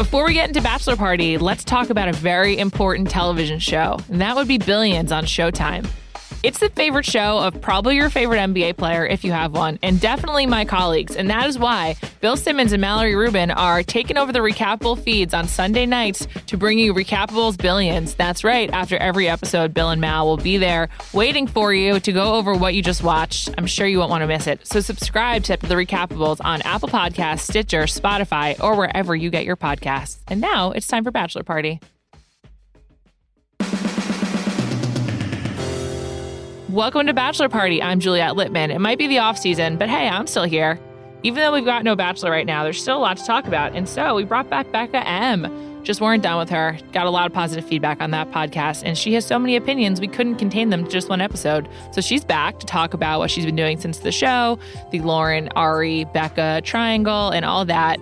Before we get into Bachelor Party, let's talk about a very important television show, and that would be Billions on Showtime. It's the favorite show of probably your favorite NBA player, if you have one, and definitely my colleagues. And that is why Bill Simmons and Mallory Rubin are taking over the Recappable feeds on Sunday nights to bring you Recappables Billions. That's right. After every episode, Bill and Mal will be there waiting for you to go over what you just watched. I'm sure you won't want to miss it. So subscribe to the Recappables on Apple Podcasts, Stitcher, Spotify, or wherever you get your podcasts. And now it's time for Bachelor Party. Welcome to Bachelor Party. I'm Juliet Litman. It might be the off season, but hey, I'm still here. Even though we've got no Bachelor right now, there's still a lot to talk about. And so we brought back Becca M. Just weren't done with her. Got a lot of positive feedback on that podcast. And she has so many opinions, we couldn't contain them to just one episode. So she's back to talk about what she's been doing since the show, the Lauren, Ari, Becca triangle, and all that.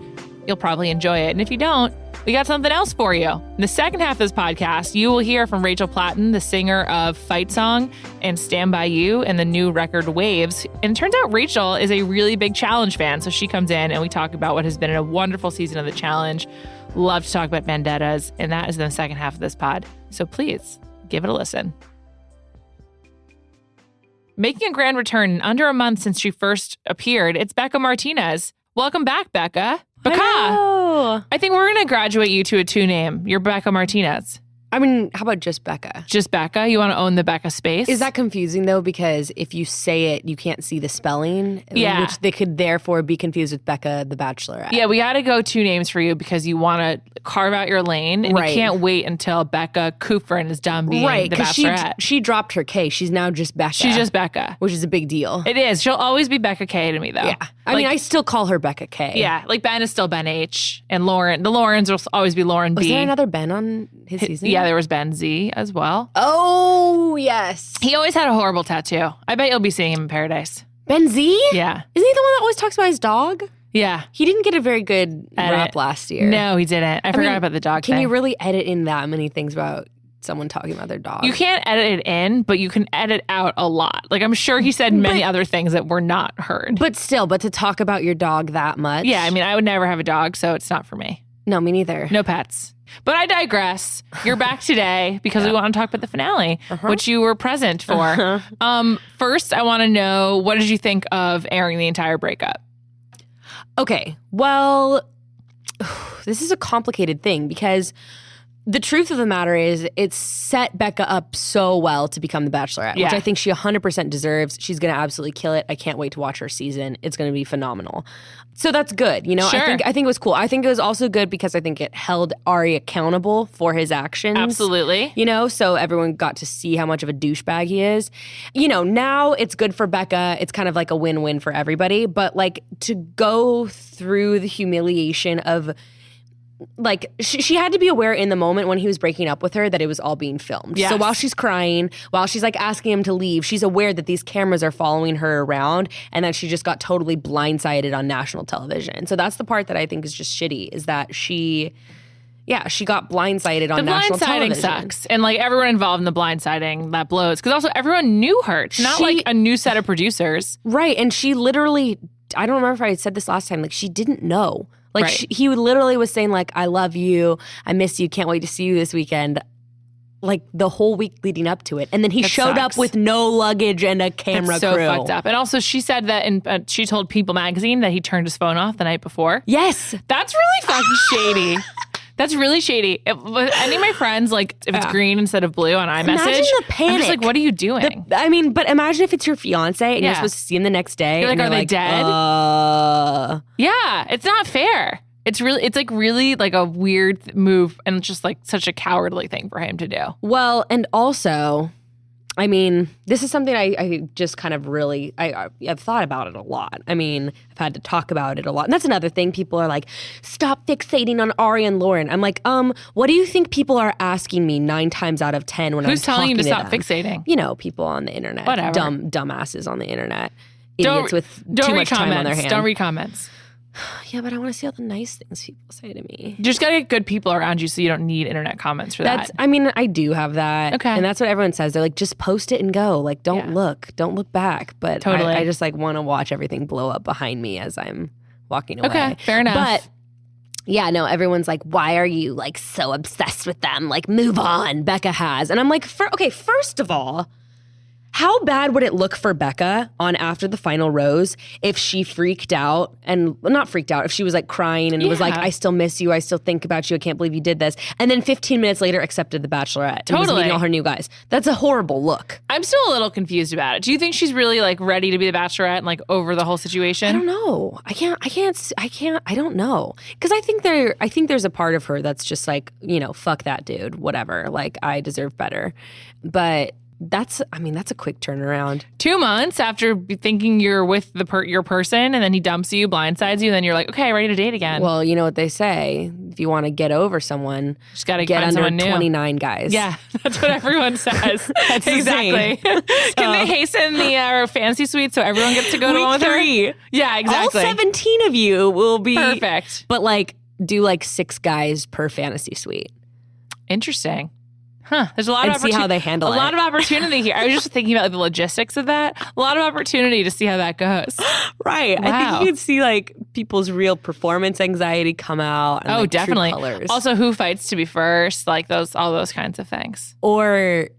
You'll probably enjoy it. And if you don't, we got something else for you. In the second half of this podcast, you will hear from Rachel Platten, the singer of Fight Song and Stand By You and the new record Waves. And it turns out Rachel is a really big challenge fan. So she comes in and we talk about what has been a wonderful season of the challenge. Love to talk about Vendettas. And that is in the second half of this pod. So please give it a listen. Making a grand return in under a month since she first appeared, it's Bekah Martinez. Welcome back, Becca. Bekah. Hello. I think we're going to graduate you to a two name. You're Bekah Martinez. I mean, how about just Becca? Just Becca? You want to own the Becca space? Is that confusing, though? Because if you say it, you can't see the spelling. Yeah. Which they could therefore be confused with Becca the Bachelorette. Yeah, we got to go two names for you because you want to carve out your lane. And Right. you can't wait until Becca Kufrin is done being Right, the because Bachelorette. she dropped her K. She's now just Becca. She's just Becca. Which is a big deal. It is. She'll always be Becca K to me, though. Yeah. I mean, I still call her Becca K. Yeah, like Ben is still Ben H. And Lauren. The Laurens will always be Lauren B. Was there another Ben on his season? Yeah, there was Ben Z as well. Oh, yes. He always had a horrible tattoo. I bet you'll be seeing him in Paradise. Ben Z? Yeah. Isn't he the one that always talks about his dog? Yeah. He didn't get a very good rap last year. No, he didn't. I forgot mean, about the dog thing. Can you really edit in that many things about someone talking about their dog? You can't edit it in, but you can edit out a lot. Like, I'm sure he said many other things that were not heard. But to talk about your dog that much? Yeah, I mean, I would never have a dog, so it's not for me. No, me neither. No pets. But I digress. You're back today because we want to talk about the finale, which you were present for. First, I want to know, what did you think of airing the entire breakup? Okay, well, this is a complicated thing because the truth of the matter is it set Becca up so well to become the Bachelorette, which I think she 100% deserves. She's going to absolutely kill it. I can't wait to watch her season. It's going to be phenomenal. So that's good. You know, Sure. I think it was cool. I think it was also good because I think it held Ari accountable for his actions. Absolutely. You know, so everyone got to see how much of a douchebag he is. You know, now it's good for Becca. It's kind of like a win-win for everybody. But like to go through the humiliation of like she had to be aware in the moment when he was breaking up with her that it was all being filmed. Yes. So while she's crying, while she's like asking him to leave, she's aware that these cameras are following her around and that she just got totally blindsided on national television. So that's the part that I think is just shitty, is that she got blindsided on national television. The blindsiding sucks. And like everyone involved in the blindsiding, that blows. Because also everyone knew her. It's not like a new set of producers. Right. And she literally, I don't remember if I said this last time, like she didn't know. Like he literally was saying like, I love you, I miss you, can't wait to see you this weekend. Like the whole week leading up to it. And then he showed up with no luggage and a camera crew. So fucked up. And also she said that she told People magazine that he turned his phone off the night before. Yes. That's really fucking shady. That's really shady. If any of my friends, like, if it's green instead of blue on iMessage, imagine the panic. I'm just like, what are you doing? But imagine if it's your fiance and you're supposed to see him the next day. You're like, are they dead? Yeah, it's not fair. It's like really like a weird move and just like such a cowardly thing for him to do. Well, and also, I mean, this is something I just kind of really, I've thought about it a lot. I mean, I've had to talk about it a lot. And that's another thing. People are like, stop fixating on Ari and Lauren. I'm like, what do you think people are asking me 9 times out of 10 when I'm talking to them? Who's telling you to stop fixating? You know, people on the internet. Whatever. Dumbasses on the internet. Idiots with too much time on their hands. Don't read comments. Yeah, but I want to see all the nice things people say to me. You just gotta get good people around you so you don't need internet comments for that. I mean, I do have that. Okay. And that's what everyone says. They're like, just post it and go. Like, don't look back. But totally. I just like want to watch everything blow up behind me as I'm walking away. Okay, fair enough. But Yeah, no, everyone's like, why are you like so obsessed with them? Like, move on. Becca has. And I'm like, first of all, how bad would it look for Becca on after the final rose if she freaked out and not freaked out, if she was like crying and was like, I still miss you. I still think about you. I can't believe you did this. And then 15 minutes later accepted the Bachelorette. And was meeting all her new guys. That's a horrible look. I'm still a little confused about it. Do you think she's really like ready to be the Bachelorette and like over the whole situation? I don't know. I don't know. Because I think there's a part of her that's just like, fuck that dude, whatever. Like, I deserve better. But that's a quick turnaround. 2 months after thinking you're with your person, and then he dumps you, blindsides you, and then you're like, okay, ready to date again. Well, you know what they say. If you want to get over someone, just got to get under new. 29 guys. Yeah, that's what everyone says. That's exactly. Can they hasten the fancy suite so everyone gets to go to one with 3. Her? Yeah, exactly. All 17 of you will be perfect. But like, do like 6 guys per fantasy suite. Interesting. Huh. There's a lot of see how they handle it. A lot of opportunity here. I was just thinking about like, the logistics of that. A lot of opportunity to see how that goes. Right. Wow. I think you could see like people's real performance anxiety come out. And, definitely. True colors. Also, who fights to be first? Like all those kinds of things. Or.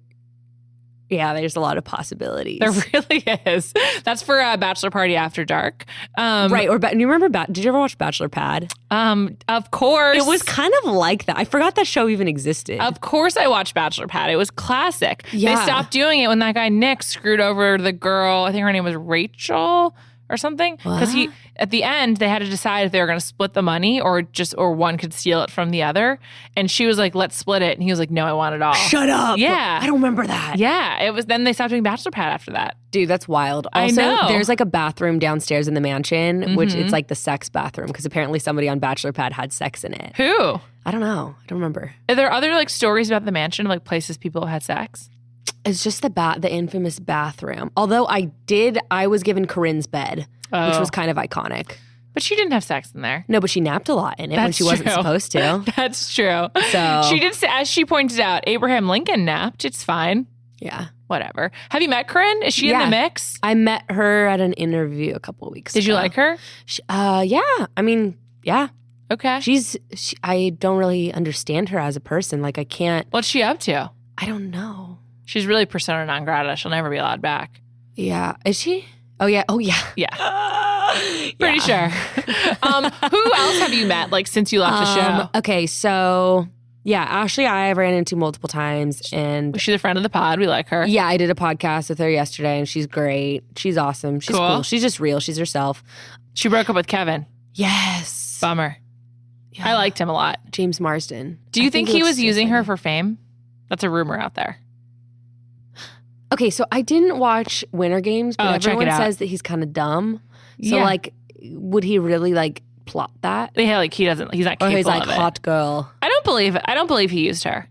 Yeah, there's a lot of possibilities. There really is. That's for a Bachelor Party After Dark. Right. Or do you remember, did you ever watch Bachelor Pad? Of course. It was kind of like that. I forgot that show even existed. Of course I watched Bachelor Pad. It was classic. Yeah. They stopped doing it when that guy Nick screwed over the girl. I think her name was Rachel or something. Because at the end, they had to decide if they were going to split the money or one could steal it from the other. And she was like, let's split it. And he was like, no, I want it all. Shut up. Yeah. I don't remember that. Yeah. It was then they stopped doing Bachelor Pad after that. Dude, that's wild. Also, I know. There's like a bathroom downstairs in the mansion, which it's like the sex bathroom because apparently somebody on Bachelor Pad had sex in it. Who? I don't know. I don't remember. Are there other like stories about the mansion, like places people have had sex? It's just the infamous bathroom. Although I was given Corinne's bed, which was kind of iconic. But she didn't have sex in there. No, but she napped a lot in it when she wasn't supposed to. That's true. So she did, as she pointed out, Abraham Lincoln napped. It's fine. Yeah. Whatever. Have you met Corinne? Is she in the mix? I met her at an interview a couple of weeks ago. Did you like her? Yeah. I mean, yeah. Okay. I don't really understand her as a person. Like, I can't. What's she up to? I don't know. She's really persona non grata. She'll never be allowed back. Yeah. Is she? Oh, yeah. Oh, yeah. Yeah. Pretty sure. Who else have you met, like, since you left the show? Okay, so, yeah, Ashley I ran into multiple times. And she's a friend of the pod. We like her. Yeah, I did a podcast with her yesterday, and she's great. She's awesome. She's cool. She's just real. She's herself. She broke up with Kevin. Yes. Bummer. Yeah. I liked him a lot. James Marsden. Do you think he was using her for fame? That's a rumor out there. Okay, so I didn't watch Winter Games, but everyone says that he's kind of dumb. So, like, would he really, like, plot that? Yeah, like, he's not capable of it. Or he's like, hot girl. I don't believe it. I don't believe he used her.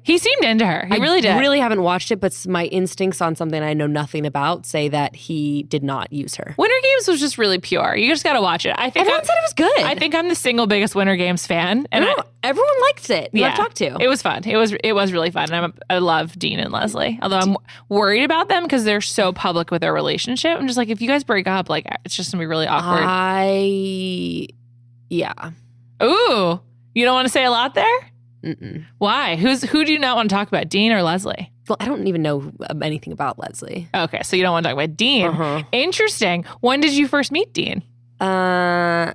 He seemed into her. He really did. I really haven't watched it, but my instincts on something I know nothing about say that he did not use her. Winter Games was just really pure. You just got to watch it. Everyone said it was good. I think I'm the single biggest Winter Games fan. And everyone liked it. Yeah, I've talked to. It was fun. It was really fun. And I love Dean and Leslie. Although I'm worried about them because they're so public with their relationship. I'm just like, if you guys break up, like, it's just going to be really awkward. Yeah. Ooh. You don't want to say a lot there? Mm-mm. Why? Who do you not want to talk about, Dean or Leslie? Well, I don't even know anything about Leslie. Okay, so you don't want to talk about Dean. Uh-huh. Interesting. When did you first meet Dean? Wow.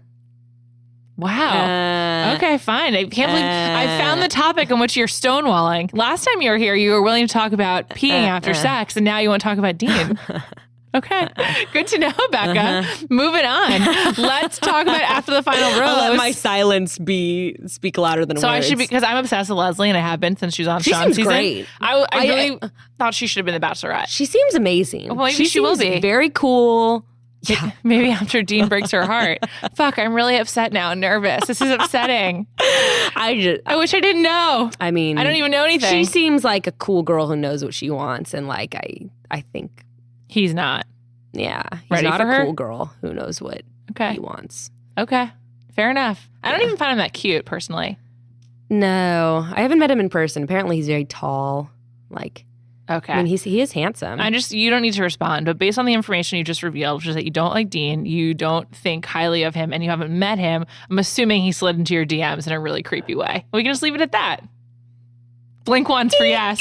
Okay, fine. I can't believe I found the topic on which you're stonewalling. Last time you were here, you were willing to talk about peeing after sex, and now you want to talk about Dean. Okay. Good to know, Becca. Moving on. Let's talk about after the final rose. I'll let my silence speak louder than words. So I should be, because I'm obsessed with Leslie and I have been since she was on Sean's season. Great. I really thought she should have been the Bachelorette. She seems amazing. Well, maybe she will be. Very cool. Yeah. Maybe after Dean breaks her heart. Fuck, I'm really upset now and nervous. This is upsetting. I wish I didn't know. I mean, I don't even know anything. She seems like a cool girl who knows what she wants. And like, I think. He's not. Yeah. He's ready not for a her? cool girl who knows what he wants. Okay. Fair enough. I don't even find him that cute, personally. No. I haven't met him in person. Apparently he's very tall. Like, Okay. I mean, he is handsome. You don't need to respond, but based on the information you just revealed, which is that you don't like Dean, you don't think highly of him, and you haven't met him, I'm assuming he slid into your DMs in a really creepy way. We can just leave it at that. Blink once for yes.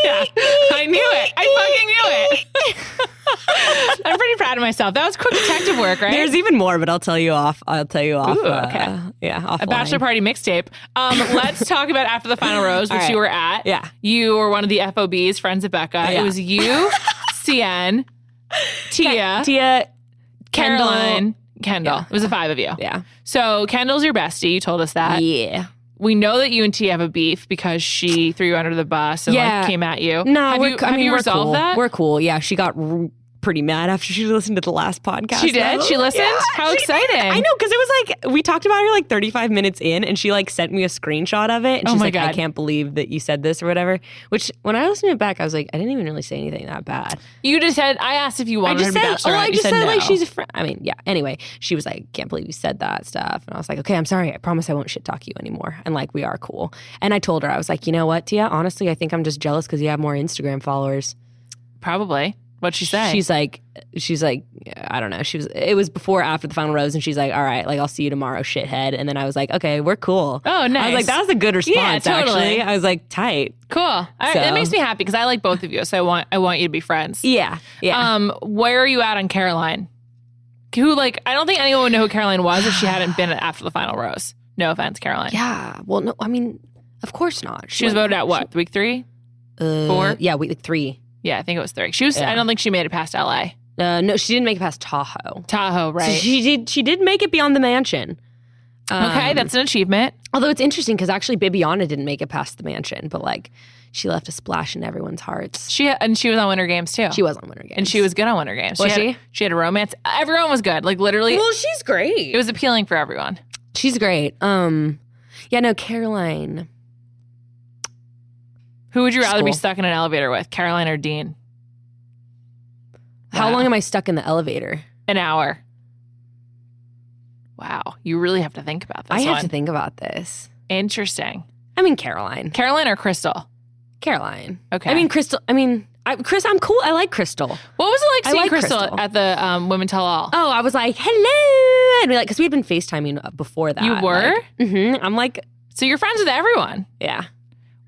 Yeah, I knew it. I fucking knew it. I'm pretty proud of myself. That was quick detective work, right? There's even more, but I'll tell you off. Ooh, okay. Offline. A bachelor party mixtape. Let's talk about after the final rose, which you were at. Yeah. You were one of the FOBs, friends of Becca. Yeah. It was you, CN, Tia, Caroline, Kendall. Yeah. It was the 5 of you. Yeah. So Kendall's your bestie. You told us that. Yeah. We know that you and Tia have a beef because she threw you under the bus and came at you. No, have you resolved cool. that? We're cool. Yeah, she got pretty mad after she listened to the last podcast. She did? She listened? Yeah, How exciting. I know, because it was like, we talked about her like 35 minutes in, and she like sent me a screenshot of it. And she's like, I can't believe that you said this or whatever. Which, when I listened to it back, I was like, I didn't even really say anything that bad. You just said, I asked if you wanted her to be Bachelorette. I just said no. like, she's a friend. I mean, yeah. Anyway, she was like, can't believe you said that stuff. And I was like, okay, I'm sorry. I promise I won't shit talk you anymore. And like, we are cool. And I told her, I was like, you know what, Tia? Honestly, I think I'm just jealous because you have more Instagram followers. Probably. What'd she say? She's like, I don't know. It was before or after the final rose, and she's like, all right, like, I'll see you tomorrow, shithead. And then I was like, okay, we're cool. Oh, nice. I was like, that was a good response, yeah, totally. actually. I was like, tight. Cool. That makes me happy because I like both of you, so I want you to be friends. Yeah. Yeah. Where are you at on Caroline? Who, like, I don't think anyone would know who Caroline was if she hadn't been after the final rose. No offense, Caroline. Yeah. Well, no, I mean, of course not. She was voted at what? Week 3? 4? Yeah, week 3. Yeah, I think it was 3. She was. Yeah. I don't think she made it past LA. No, she didn't make it past Tahoe. Tahoe, right? So she did make it beyond the mansion. Okay, that's an achievement. Although it's interesting because actually Bibiana didn't make it past the mansion, but like she left a splash in everyone's hearts. She was on Winter Games too. She was on Winter Games, and she was good on Winter Games. Was she? She had a romance. Everyone was good. Like literally. Well, she's great. It was appealing for everyone. She's great. Yeah, no, Caroline. Who would you rather be stuck in an elevator with, Caroline or Dean? How long am I stuck in the elevator? An hour. Wow. You really have to think about this. I have to think about this. Interesting. I mean, Caroline. Caroline or Crystal? Caroline. Okay. I mean, Crystal. Chris, I'm cool. I like Crystal. What was it like seeing Crystal at the Women Tell All? Oh, I was like, hello. And because we had been FaceTiming before that. You were? I'm like. So you're friends with everyone? Yeah.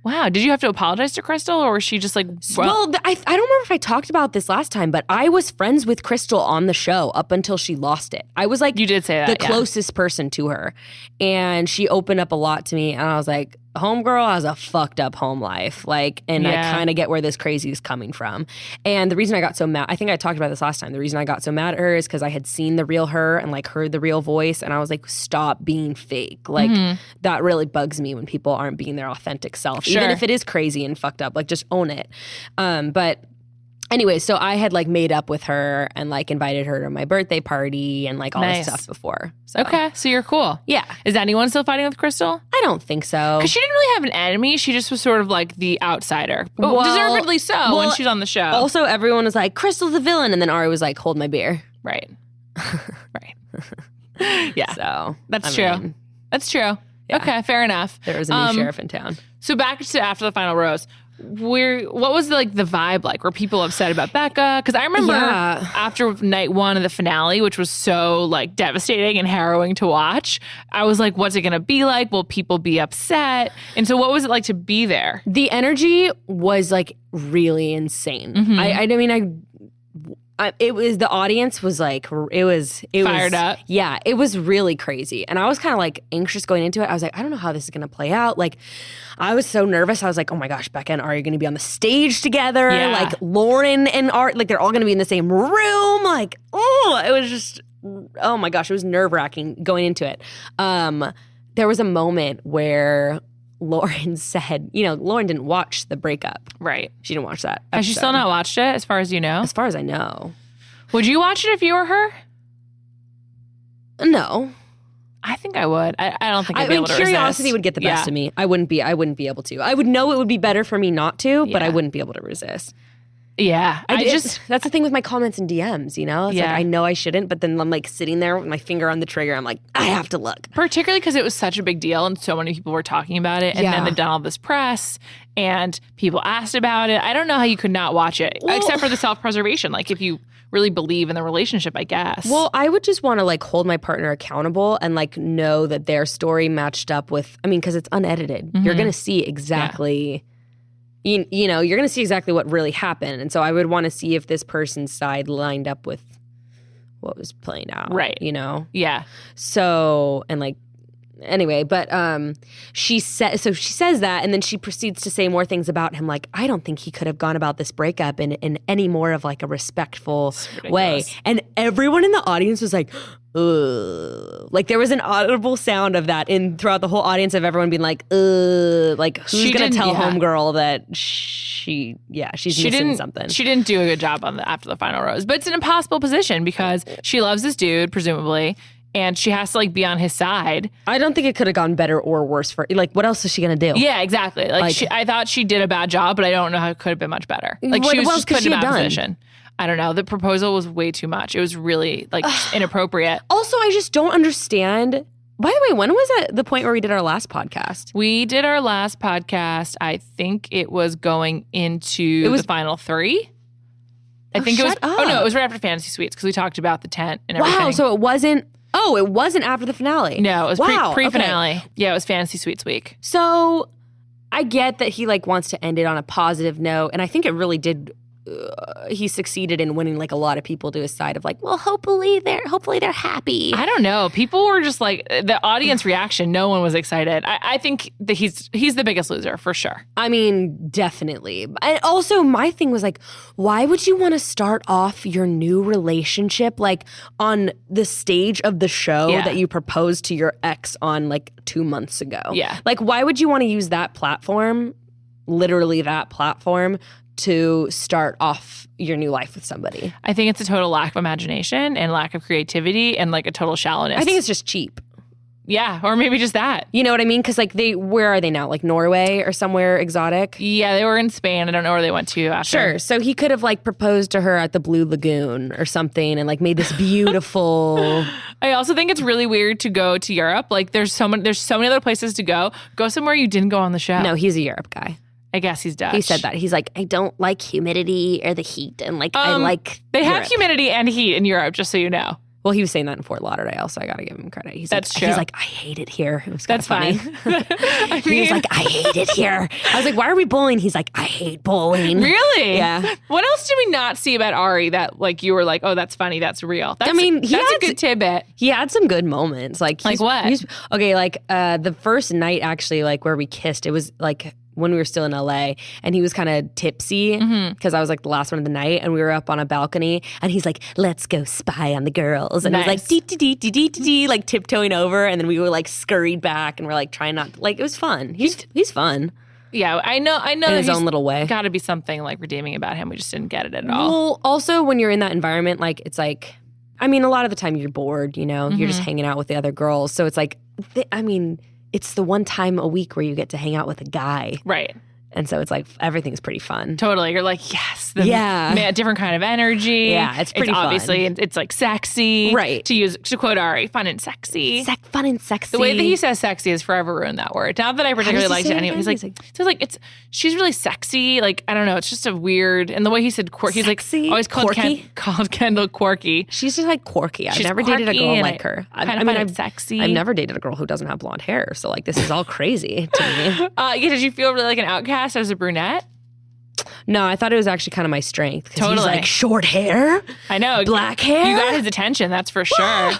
Wow. Did you have to apologize to Crystal or was she just like... Well, I don't remember if I talked about this last time, but I was friends with Crystal on the show up until she lost it. I was like... You did say that, the closest person to her. And she opened up a lot to me. And I was like, homegirl has a fucked up home life. Like, and I kind of get where this crazy is coming from. And the reason I got so mad... I think I talked about this last time. The reason I got so mad at her is because I had seen the real her and like heard the real voice. And I was like, stop being fake. Like, that really bugs me when people aren't being their authentic self. Sure. Even if it is crazy and fucked up, like just own it. But anyway, so I had like made up with her and like invited her to my birthday party and like all this stuff before. So. Okay, so you're cool. Yeah. Is anyone still fighting with Crystal? I don't think so. Because she didn't really have an enemy. She just was sort of like the outsider. Well, deservedly so when she's on the show. Also, everyone was like, Crystal's the villain. And then Ari was like, hold my beer. Right. Right. Yeah. So that's true. That's true. Yeah. Okay, fair enough. There was a new sheriff in town. So back to after the final rose, what was the vibe like? Were people upset about Becca? Because I remember after night 1 of the finale, which was so like devastating and harrowing to watch, I was like, what's it going to be like? Will people be upset? And so what was it like to be there? The energy was like really insane. It was, the audience was like, it was fired up. Yeah, it was really crazy. And I was kind of like anxious going into it. I was like, I don't know how this is going to play out. Like, I was so nervous. I was like, oh my gosh, Becca and Ari are going to be on the stage together. Yeah. Like Lauren and Art, like they're all going to be in the same room. Like, it was just, oh my gosh, it was nerve wracking going into it. There was a moment where Lauren said, Lauren didn't watch the breakup. Right. She didn't watch that episode. Has she still not watched it, as far as you know? As far as I know. Would you watch it if you were her? No. I think I would. I don't think I'd be able to curiosity resist. would get the best of me. I wouldn't be able to. I would know it would be better for me not to, but I wouldn't be able to resist. Yeah. That's the thing with my comments and DMs, you know? It's like, I know I shouldn't, but then I'm like sitting there with my finger on the trigger. I'm like, I have to look. Particularly because it was such a big deal and so many people were talking about it. And then they've done all this press and people asked about it. I don't know how you could not watch it, except for the self-preservation. Like if you really believe in the relationship, I guess. Well, I would just want to like hold my partner accountable and like know that their story matched up with, I mean, because it's unedited. You're going to see exactly... You know, you're going to see exactly what really happened. And so I would want to see if this person's side lined up with what was playing out. Right. You know? Yeah. So, and like, anyway, but she says that, and then she proceeds to say more things about him. Like, I don't think he could have gone about this breakup in any more of like a respectful way. And everyone in the audience was like, ugh. Like there was an audible sound of that throughout the whole audience of everyone being like, ugh, like who's gonna tell homegirl that she's missing something. She didn't do a good job after the final rose. But it's an impossible position because she loves this dude, presumably, and she has to like be on his side. I don't think it could have gone better or worse for like what else is she gonna do? Yeah, exactly. Like I thought she did a bad job, but I don't know how it could have been much better. Like she was just put in a bad position. I don't know. The proposal was way too much. It was really like inappropriate. Also, I just don't understand. By the way, when was it the point where we did our last podcast? We did our last podcast. I think it was going into the final three. I think it was. Oh no, it was right after Fantasy Suites because we talked about the tent and everything. Wow, so it wasn't. Oh, it wasn't after the finale. No, it was pre-finale. Okay. Yeah, it was Fantasy Suites week. So I get that he like wants to end it on a positive note, and I think it really did. He succeeded in winning like a lot of people to his side of like, well, hopefully they're happy. I don't know. People were just like the audience reaction. No one was excited. I think that he's the biggest loser for sure. I mean, definitely. And also my thing was like, why would you want to start off your new relationship like on the stage of the show that you proposed to your ex on like 2 months ago? Yeah. Like, why would you want to use that platform, literally that platform, to start off your new life with somebody? I think it's a total lack of imagination and lack of creativity and like a total shallowness. I think it's just cheap. Yeah, or maybe just that. You know what I mean? Because like where are they now? Like Norway or somewhere exotic? Yeah, they were in Spain. I don't know where they went to after. Sure. So he could have like proposed to her at the Blue Lagoon or something and like made this beautiful... I also think it's really weird to go to Europe. Like there's so many other places to go. Go somewhere you didn't go on the show. No, he's a Europe guy. I guess he's Dutch. He said that. He's like, I don't like humidity or the heat. And like, I like They have humidity and heat in Europe, just so you know. Well, he was saying that in Fort Lauderdale, so I got to give him credit. That's true. He's like, I hate it here. It was That's funny. He was like, I hate it here. I was like, why are we bowling? He's like, I hate bowling. Really? Yeah. What else did we not see about Ari that like you were like, oh, that's funny, that's real? That's a good tidbit. He had some good moments. Like what? Okay, like the first night actually, like where we kissed, it was like when we were still in LA, and he was kind of tipsy because I was like the last one of the night, and we were up on a balcony, and he's like, let's go spy on the girls. And nice. He was like, dee, like tiptoeing over, and then we were like scurried back, and we're like trying not to, like, it was fun. He's fun. Yeah, I know. In his own little way. Got to be something like redeeming about him. We just didn't get it at all. Well, also when you're in that environment, like it's like, I mean, a lot of the time you're bored, you know, you're just hanging out with the other girls. So it's like, it's the one time a week where you get to hang out with a guy. Right. And so it's like everything's pretty fun. Totally. You're like, yes. Different kind of energy. Yeah, it's pretty fun. Obviously, it's like sexy. Right. To quote Ari, fun and sexy. Fun and sexy. The way that he says sexy has forever ruined that word. Not that I particularly liked it anyway. He's like, she's really sexy. Like, I don't know. It's just a weird, and the way he said quirky, he's like, always called Kendall quirky. She's just like quirky. I've never dated a girl like her. I'm sexy. I've never dated a girl who doesn't have blonde hair. So like, this is all crazy to me. Did you feel really like an outcast as a brunette? No, I thought it was actually kind of my strength. Totally. He's like, short hair? I know. Black hair? You got his attention, that's for sure.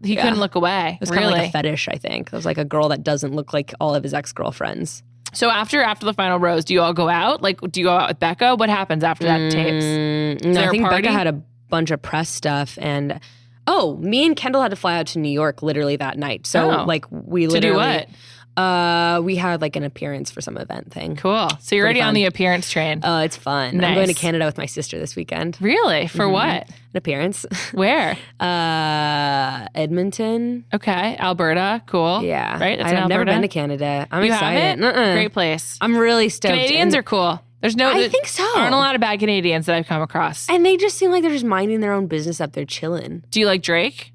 He couldn't look away. It was kind of like a fetish, I think. It was like a girl that doesn't look like all of his ex-girlfriends. So after the final rose, do you all go out? Like, do you go out with Becca? What happens after that tapes? No, I think Becca had a bunch of press stuff, and me and Kendall had to fly out to New York literally that night. So like we literally... To do what? We had like an appearance for some event thing. Cool. So you're already on the appearance train. Oh, it's fun. Nice. I'm going to Canada with my sister this weekend. Really? For what? An appearance. Where? Edmonton. Okay. Alberta. Cool. Yeah. Right? I've never been to Canada. I'm you excited. Haven't? Great place. I'm really stoked. Canadians are cool. I think so. Aren't a lot of bad Canadians that I've come across. And they just seem like they're just minding their own business up there chilling. Do you like Drake?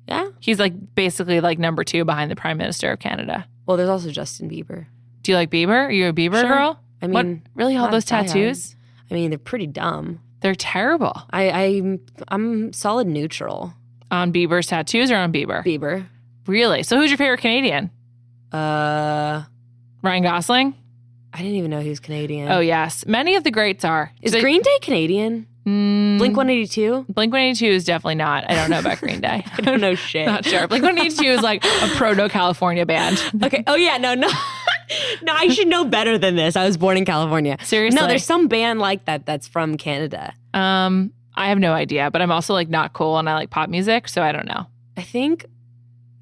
Yeah. He's like basically like number 2 behind the Prime Minister of Canada. Well, there's also Justin Bieber. Do you like Bieber? Are you a Bieber girl? I mean, really, all those tattoos? I mean, they're pretty dumb. They're terrible. I'm solid neutral. On Bieber's tattoos or on Bieber? Bieber. Really? So who's your favorite Canadian? Ryan Gosling? I didn't even know he was Canadian. Oh, yes. Many of the greats are. Is Green Day Canadian? Blink-182? Blink-182 is definitely not. I don't know about Green Day. I don't know shit. Not sure. Blink-182 is like a proto-California band. Okay. Oh, yeah. No. No, I should know better than this. I was born in California. Seriously? No, there's some band like that that's from Canada. I have no idea, but I'm also like not cool and I like pop music, so I don't know. I think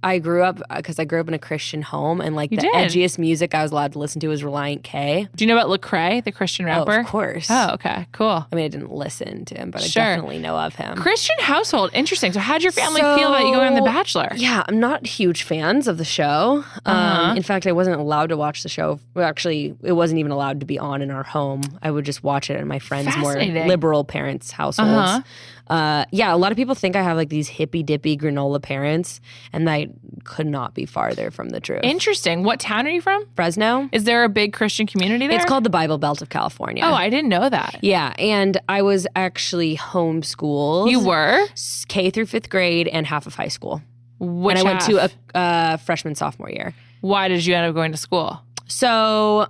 I grew up in a Christian home, and like You the did? edgiest music I was allowed to listen to was Reliant K. Do you know about Lecrae, the Christian rapper? Oh, of course. Oh, okay. Cool. I mean, I didn't listen to him, but Sure. I definitely know of him. Christian household. Interesting. So how'd your family feel about you going on The Bachelor? Yeah, I'm not huge fans of the show. In fact, I wasn't allowed to watch the show. Well, actually, it wasn't even allowed to be on in our home. I would just watch it in my friends' more Fascinating. liberal parents' households. Yeah, a lot of people think I have like these hippy-dippy granola parents, and I could not be farther from the truth. Interesting. What town are you from? Fresno? Is there a big Christian community there? It's called the Bible Belt of California. Oh, I didn't know that. Yeah, and I was actually homeschooled. You were? K through 5th grade and half of high school. Which and I went half? to a freshman, sophomore year. Why did you end up going to school? So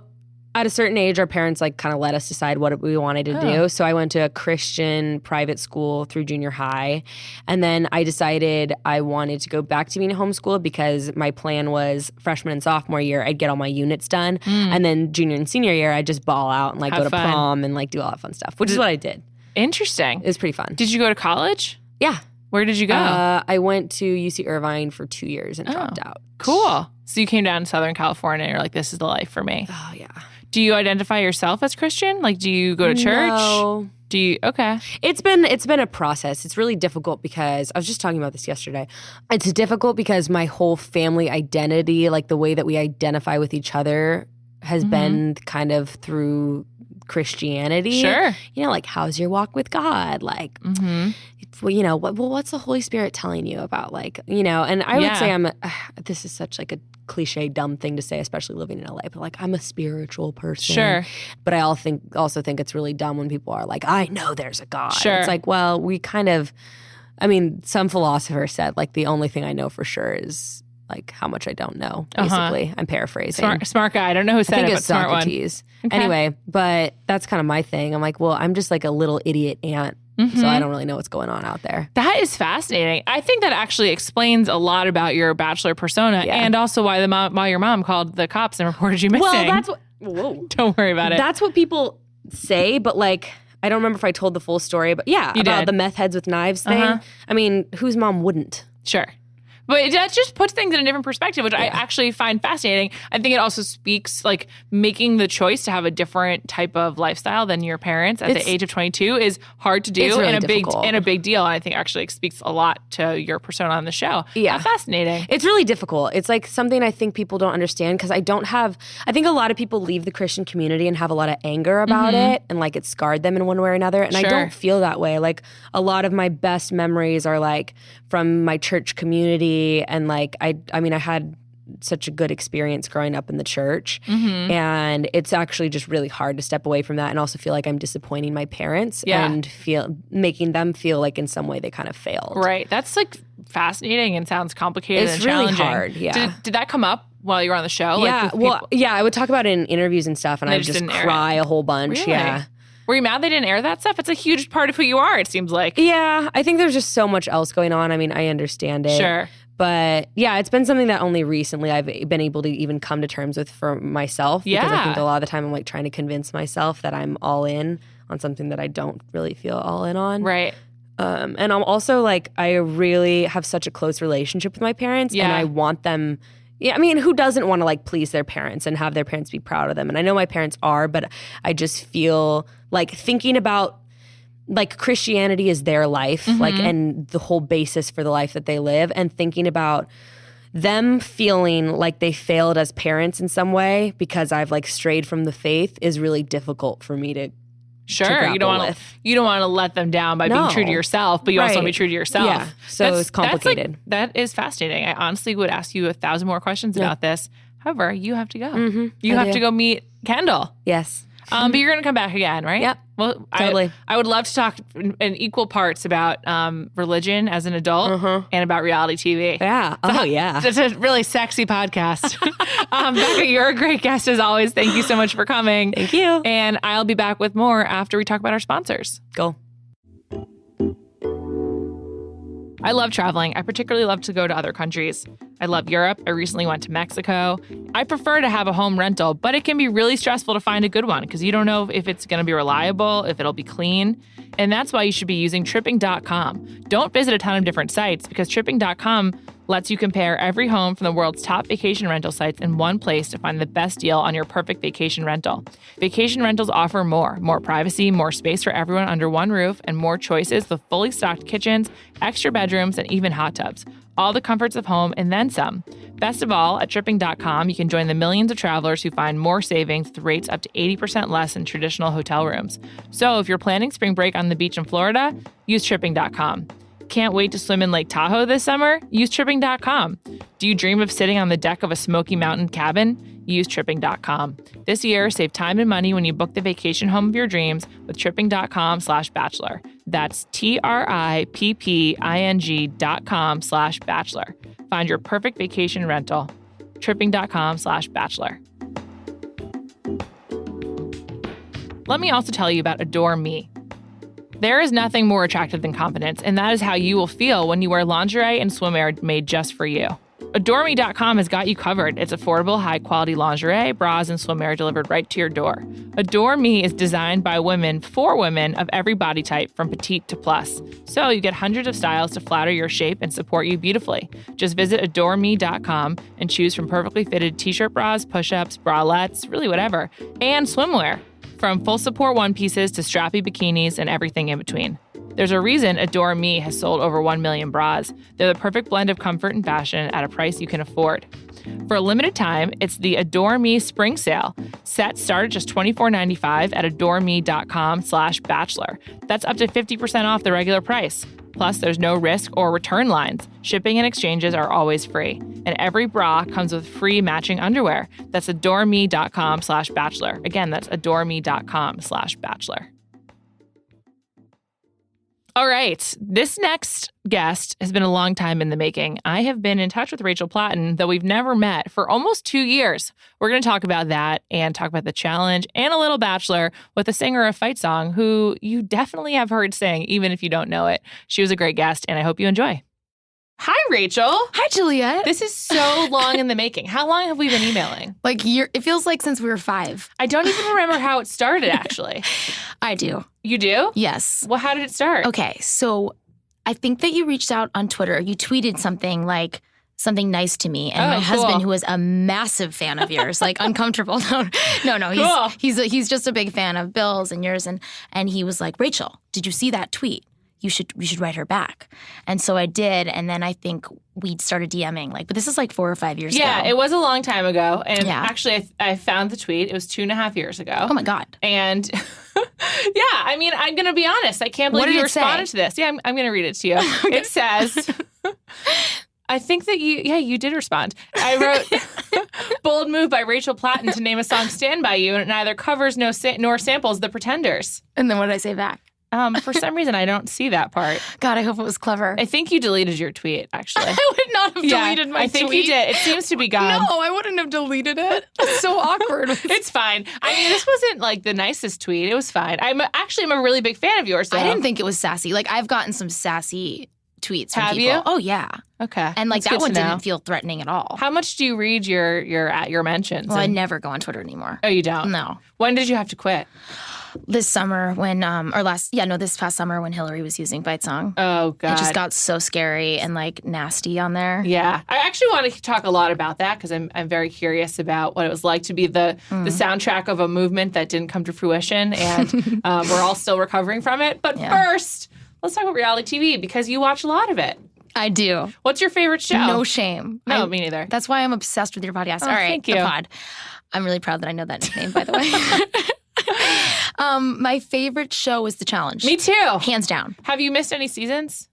at a certain age, our parents like kind of let us decide what we wanted to do. So I went to a Christian private school through junior high. And then I decided I wanted to go back to being homeschooled because my plan was freshman and sophomore year, I'd get all my units done. And then junior and senior year, I'd just ball out and like Have go to fun. prom and like do all that fun stuff, which is what I did. Interesting. It was pretty fun. Did you go to college? Yeah. Where did you go? I went to UC Irvine for 2 years and dropped out. Cool. So you came down to Southern California and you're like, this is the life for me. Oh, yeah. Do you identify yourself as Christian? Like, do you go to church? No. Do you? Okay. It's been a process. It's really difficult because I was just talking about this yesterday. It's difficult because my whole family identity, like the way that we identify with each other, has been kind of through Christianity. Sure. You know, like, how's your walk with God? Like, well, you know, what's the Holy Spirit telling you about, like, you know? And I would say this is such like a cliche, dumb thing to say, especially living in LA, but like, I'm a spiritual person. Sure. But I also think it's really dumb when people are like, I know there's a God. Sure. It's like, well, we kind of, I mean, some philosopher said, like, the only thing I know for sure is like how much I don't know, basically. I'm paraphrasing. Smart guy. I don't know who said I think it, it's but smart one. Socrates. Okay. Anyway, but that's kind of my thing. I'm like, well, I'm just like a little idiot ant, so I don't really know what's going on out there. That is fascinating. I think that actually explains a lot about your Bachelor persona and also why your mom called the cops and reported you missing. Well, that's what. Whoa. Don't worry about it. That's what people say, but like, I don't remember if I told the full story, but yeah, about the meth heads with knives thing. I mean, whose mom wouldn't? Sure. But that just puts things in a different perspective, which I actually find fascinating. I think it also speaks, like, making the choice to have a different type of lifestyle than your parents at the age of 22 is hard to do it's really and difficult. a big deal. And I think actually speaks a lot to your persona on the show. Yeah. That's fascinating. It's really difficult. It's like something I think people don't understand because I think a lot of people leave the Christian community and have a lot of anger about it and like it scarred them in one way or another. And I don't feel that way. Like a lot of my best memories are like from my church community and like I mean I had such a good experience growing up in the church and it's actually just really hard to step away from that and also feel like I'm disappointing my parents and making them feel like in some way they kind of failed. Right. That's like fascinating and sounds complicated It's and really challenging. hard, yeah. Did that come up while you were on the show? Yeah, I would talk about it in interviews and stuff and I would just cry a whole bunch. Really? Yeah. Were you mad they didn't air that stuff? It's a huge part of who you are, it seems like. Yeah, I think there's just so much else going on. I mean, I understand it. Sure. But yeah, it's been something that only recently I've been able to even come to terms with for myself. Because I think a lot of the time I'm like trying to convince myself that I'm all in on something that I don't really feel all in on. Right. And I'm also like, I really have such a close relationship with my parents and I want them. Yeah, I mean, who doesn't want to like please their parents and have their parents be proud of them? And I know my parents are, but I just feel like thinking about like Christianity is their life, like, and the whole basis for the life that they live, and thinking about them feeling like they failed as parents in some way because I've like strayed from the faith is really difficult for me to Sure, you don't want to let them down by being true to yourself, but you also want to be true to yourself. Yeah, so it's complicated. That is fascinating. I honestly would ask you 1,000 more questions about this. However, you have to go. Mm-hmm, you have to go meet Kendall. Yes. But you're going to come back again, right? Yep. Well, totally. I would love to talk in equal parts about religion as an adult and about reality TV. Yeah. Yeah. It's a really sexy podcast. Becca, you're a great guest as always. Thank you so much for coming. Thank you. And I'll be back with more after we talk about our sponsors. Go. I love traveling. I particularly love to go to other countries. I love Europe. I recently went to Mexico. I prefer to have a home rental, but it can be really stressful to find a good one because you don't know if it's going to be reliable, if it'll be clean. And that's why you should be using Tripping.com. Don't visit a ton of different sites because Tripping.com lets you compare every home from the world's top vacation rental sites in one place to find the best deal on your perfect vacation rental. Vacation rentals offer more privacy, more space for everyone under one roof, and more choices with fully stocked kitchens, extra bedrooms, and even hot tubs. All the comforts of home and then some. Best of all, at Tripping.com, you can join the millions of travelers who find more savings with rates up to 80% less than traditional hotel rooms. So if you're planning spring break on the beach in Florida, use Tripping.com. Can't wait to swim in Lake Tahoe this summer? Use Tripping.com. Do you dream of sitting on the deck of a Smoky Mountain cabin? Use Tripping.com. This year, save time and money when you book the vacation home of your dreams with Tripping.com/Bachelor. That's TRIPPING.com/Bachelor. Find your perfect vacation rental. Tripping.com/Bachelor. Let me also tell you about Adore Me. There is nothing more attractive than confidence, and that is how you will feel when you wear lingerie and swimwear made just for you. AdoreMe.com has got you covered. It's affordable, high-quality lingerie, bras, and swimwear delivered right to your door. Adore Me is designed by women for women of every body type, from petite to plus. So you get hundreds of styles to flatter your shape and support you beautifully. Just visit AdoreMe.com and choose from perfectly fitted t-shirt bras, push-ups, bralettes, really whatever, and swimwear. From full support one pieces to strappy bikinis and everything in between. There's a reason Adore Me has sold over 1 million bras. They're the perfect blend of comfort and fashion at a price you can afford. For a limited time, it's the Adore Me Spring Sale. Sets start at just $24.95 at adoreme.com/bachelor. That's up to 50% off the regular price. Plus, there's no risk or return lines. Shipping and exchanges are always free. And every bra comes with free matching underwear. That's adoreme.com/bachelor. Again, that's adoreme.com/bachelor. All right. This next guest has been a long time in the making. I have been in touch with Rachel Platten, though we've never met, for almost 2 years. We're going to talk about that and talk about the challenge and a little Bachelor with a singer of Fight Song who you definitely have heard sing, even if you don't know it. She was a great guest, and I hope you enjoy. Hi, Rachel. Hi, Juliet. This is so long in the making. How long have we been emailing? It feels like since we were 5. I don't even remember how it started, actually. I do. You do? Yes. Well, how did it start? Okay, so I think that you reached out on Twitter. You tweeted something nice to me, and my husband, who was a massive fan of yours, uncomfortable. No. Cool. He's just a big fan of Bill's and yours, and he was like, Rachel, did you see that tweet? You should write her back. And so I did, and then I think we started DMing. But this is 4 or 5 years ago. Yeah, it was a long time ago. And actually, I found the tweet. It was 2.5 years ago. Oh my God. And I'm going to be honest. I can't believe you responded to this. Yeah, I'm going to read it to you. Okay. It says, I think that you did respond. I wrote, bold move by Rachel Platten to name a song Stand By You, and it neither covers nor samples The Pretenders. And then what did I say back? For some reason, I don't see that part. God, I hope it was clever. I think you deleted your tweet, actually. I would not have deleted my tweet. I think you did. It seems to be gone. No, I wouldn't have deleted it. It's so awkward. It's fine. I mean, this wasn't the nicest tweet. It was fine. I'm a really big fan of yours, though. I didn't think it was sassy. I've gotten some sassy tweets from Have people. You? Oh, yeah. Okay. And that one didn't feel threatening at all. How much do you read your mentions? Well, I never go on Twitter anymore. Oh, you don't? No. When did you have to quit? This summer when, this past summer when Hillary was using Fight Song. Oh, God. It just got so scary and nasty on there. Yeah. I actually want to talk a lot about that because I'm very curious about what it was like to be the soundtrack of a movement that didn't come to fruition, and we're all still recovering from it. But first, let's talk about reality TV because you watch a lot of it. I do. What's your favorite show? No shame. No, me neither. That's why I'm obsessed with your podcast. Oh, All right, thank you. The pod. I'm really proud that I know that name, by the way. My favorite show is The Challenge. Me too. Hands down. Have you missed any seasons?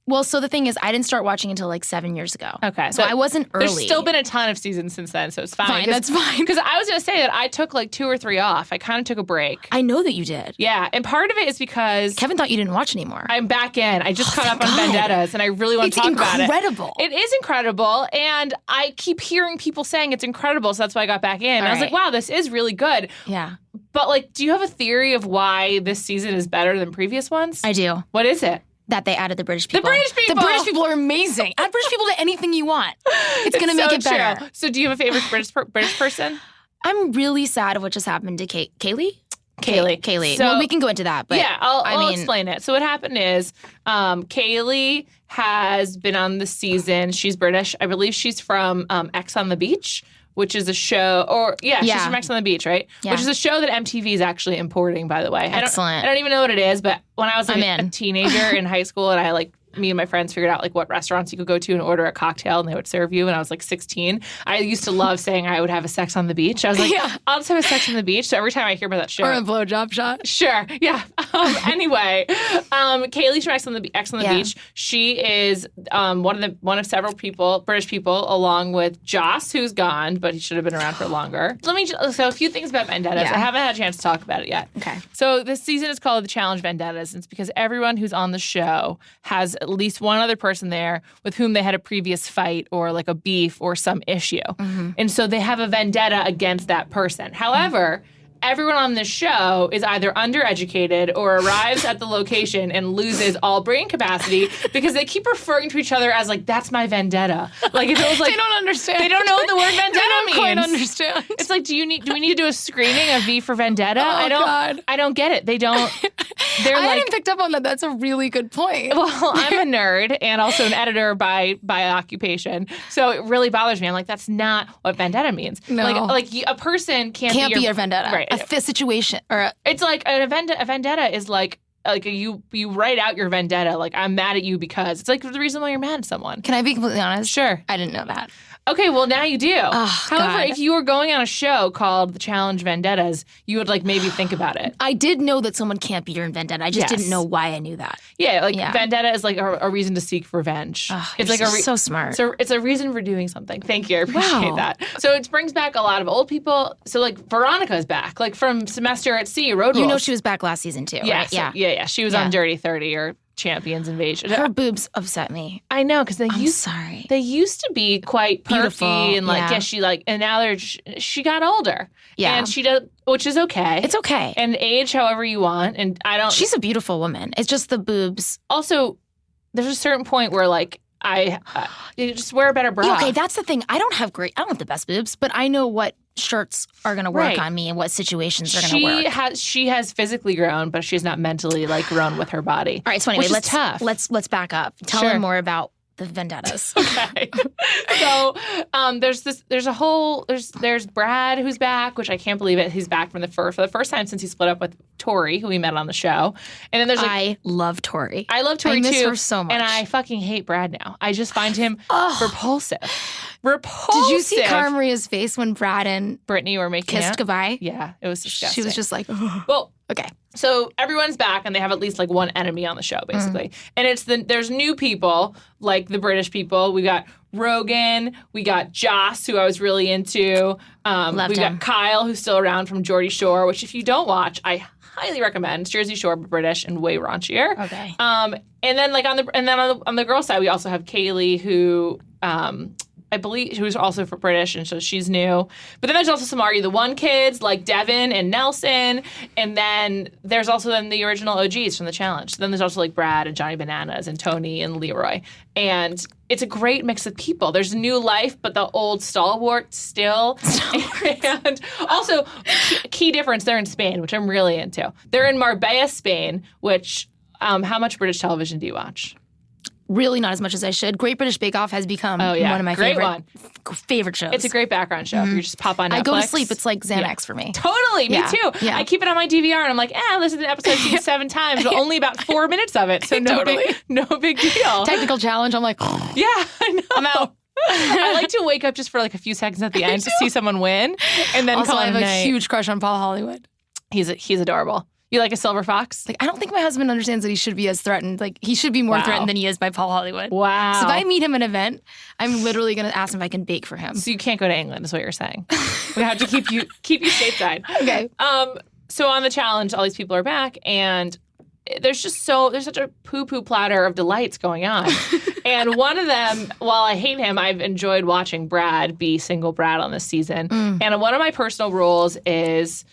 Well, so the thing is, I didn't start watching until like 7 years ago. Okay. So I wasn't early. There's still been a ton of seasons since then, so it's fine. Fine, that's fine. Because I was going to say that I took like 2 or 3 off. I kind of took a break. I know that you did. Yeah, and part of it is because Kevin thought you didn't watch anymore. I'm back in. I just caught up on God. Vendettas, and I really want to talk about it. It's incredible. It is incredible, and I keep hearing people saying it's incredible, so that's why I got back in. I was like, wow, this is really good. Yeah. But like, do you have a theory of why this season is better than previous ones? I do. What is it? That they added the British people. The British people! The British people are amazing. Add British people to anything you want. It's going to make it better. True. So do you have a favorite British person? I'm really sad of what just happened to Kaylee. Kaylee. So, well, we can go into that. But yeah, I'll explain it. So what happened is Kaylee has been on the season. She's British. I believe she's from X on the Beach, which is a show, she's from X on the Beach, right? Yeah. Which is a show that MTV is actually importing, by the way. Excellent. I don't even know what it is, but when I was like a teenager in high school and me and my friends figured out like what restaurants you could go to and order a cocktail and they would serve you when I was like 16. I used to love saying I would have a sex on the beach. I was like, I'll just have a sex on the beach. So every time I hear about that show. Or a blowjob shot. Sure. Yeah. Anyway, Kaylee from X on the Beach. She is one of several British people, along with Joss, who's gone, but he should have been around for longer. So a few things about Vendettas. I haven't had a chance to talk about it yet. Okay. So this season is called The Challenge Vendettas, and it's because everyone who's on the show has at least one other person there with whom they had a previous fight or like a beef or some issue. Mm-hmm. And so they have a vendetta against that person. However, everyone on this show is either undereducated or arrives at the location and loses all brain capacity because they keep referring to each other as like, that's my vendetta. Like if it was like they don't understand. They don't know what the word vendetta means. They don't quite understand. It's like, do we need to do a screening of V for Vendetta? God. I don't get it. They don't. They're I like, hadn't picked up on that. That's a really good point. Well, I'm a nerd and also an editor by occupation. So it really bothers me. I'm like, that's not what vendetta means. No. Like a person can't be your vendetta. Right. A situation or it's like a vendetta is like you write out your vendetta. Like, I'm mad at you because it's like the reason why you're mad at someone. Can I be completely honest? Sure. I didn't know that. Okay, well, now you do. Oh, however, God. if you were going on a show called The Challenge Vendettas, you would like maybe think about it. I did know that someone can't be your vendetta. I just didn't know why I knew that. Yeah, vendetta is like a reason to seek revenge. It's like so smart. So it's a reason for doing something. Thank you. I appreciate that. So it brings back a lot of old people. So like Veronica's back, like from Semester at Sea, Road Rules. You know she was back last season too, right? Yeah. She was on Dirty 30 or Champions Invasion. Her boobs upset me. I know because they used to be quite beautiful perky and and now she got older. Yeah, and she does, which is okay. It's okay, and age however you want. And I don't. She's a beautiful woman. It's just the boobs. Also, there's a certain point where like you just wear a better bra. Okay, that's the thing. I don't have the best boobs, but I know what shirts are going to work on me and what situations are going to work. She has physically grown, but she's not mentally like grown with her body. All right, so anyway, tough. Let's back up. Tell them more about the vendettas. Okay. So there's Brad who's back, which I can't believe it. He's back for the first time since he split up with Tori, who we met on the show. And then there's I love Tori. I love Tori too. I miss her so much. And I fucking hate Brad now. I just find him repulsive. Did you see Cara Maria's face when Brad and Brittany were making kissed goodbye? Yeah, it was disgusting. She was just like, well, okay. So everyone's back and they have at least like one enemy on the show, basically. And there's new people, like the British people. We got Rogan, we got Joss, who I was really into. We got Kyle, who's still around from Geordie Shore, which if you don't watch, I highly recommend. It's Jersey Shore, but British and way raunchier. Okay. And then like on the girl side, we also have Kaylee, who I believe, who's also for British, and so she's new. But then there's also some Are You the One kids, like Devin and Nelson. And then there's also the original OGs from the challenge. So then there's also like Brad and Johnny Bananas and Tony and Leroy. And it's a great mix of people. There's new life, but the old stalwart still. And also, key difference, they're in Spain, which I'm really into. They're in Marbella, Spain, which, how much British television do you watch? Really not as much as I should. Great British Bake Off has become one of my favorite shows. It's a great background show. If you just pop on Netflix. I go to sleep. It's like Xanax for me. Totally. Me too. Yeah. I keep it on my DVR and I'm like, I listened to the episode 7 times, but only about 4 minutes of it. So no big deal. Technical challenge. I'm like, yeah, I know. I'm out. I like to wake up just for like a few seconds at the end to see someone win and then also, call I him have night. a huge crush on Paul Hollywood. He's adorable. You like a silver fox? Like, I don't think my husband understands that he should be as threatened. Like, he should be more threatened than he is by Paul Hollywood. Wow. So if I meet him at an event, I'm literally going to ask him if I can bake for him. So you can't go to England, is what you're saying. We have to keep you stateside. Okay. So on the challenge, all these people are back, and there's such a poo-poo platter of delights going on. And one of them, while I hate him, I've enjoyed watching Brad be single Brad on this season. And one of my personal rules is,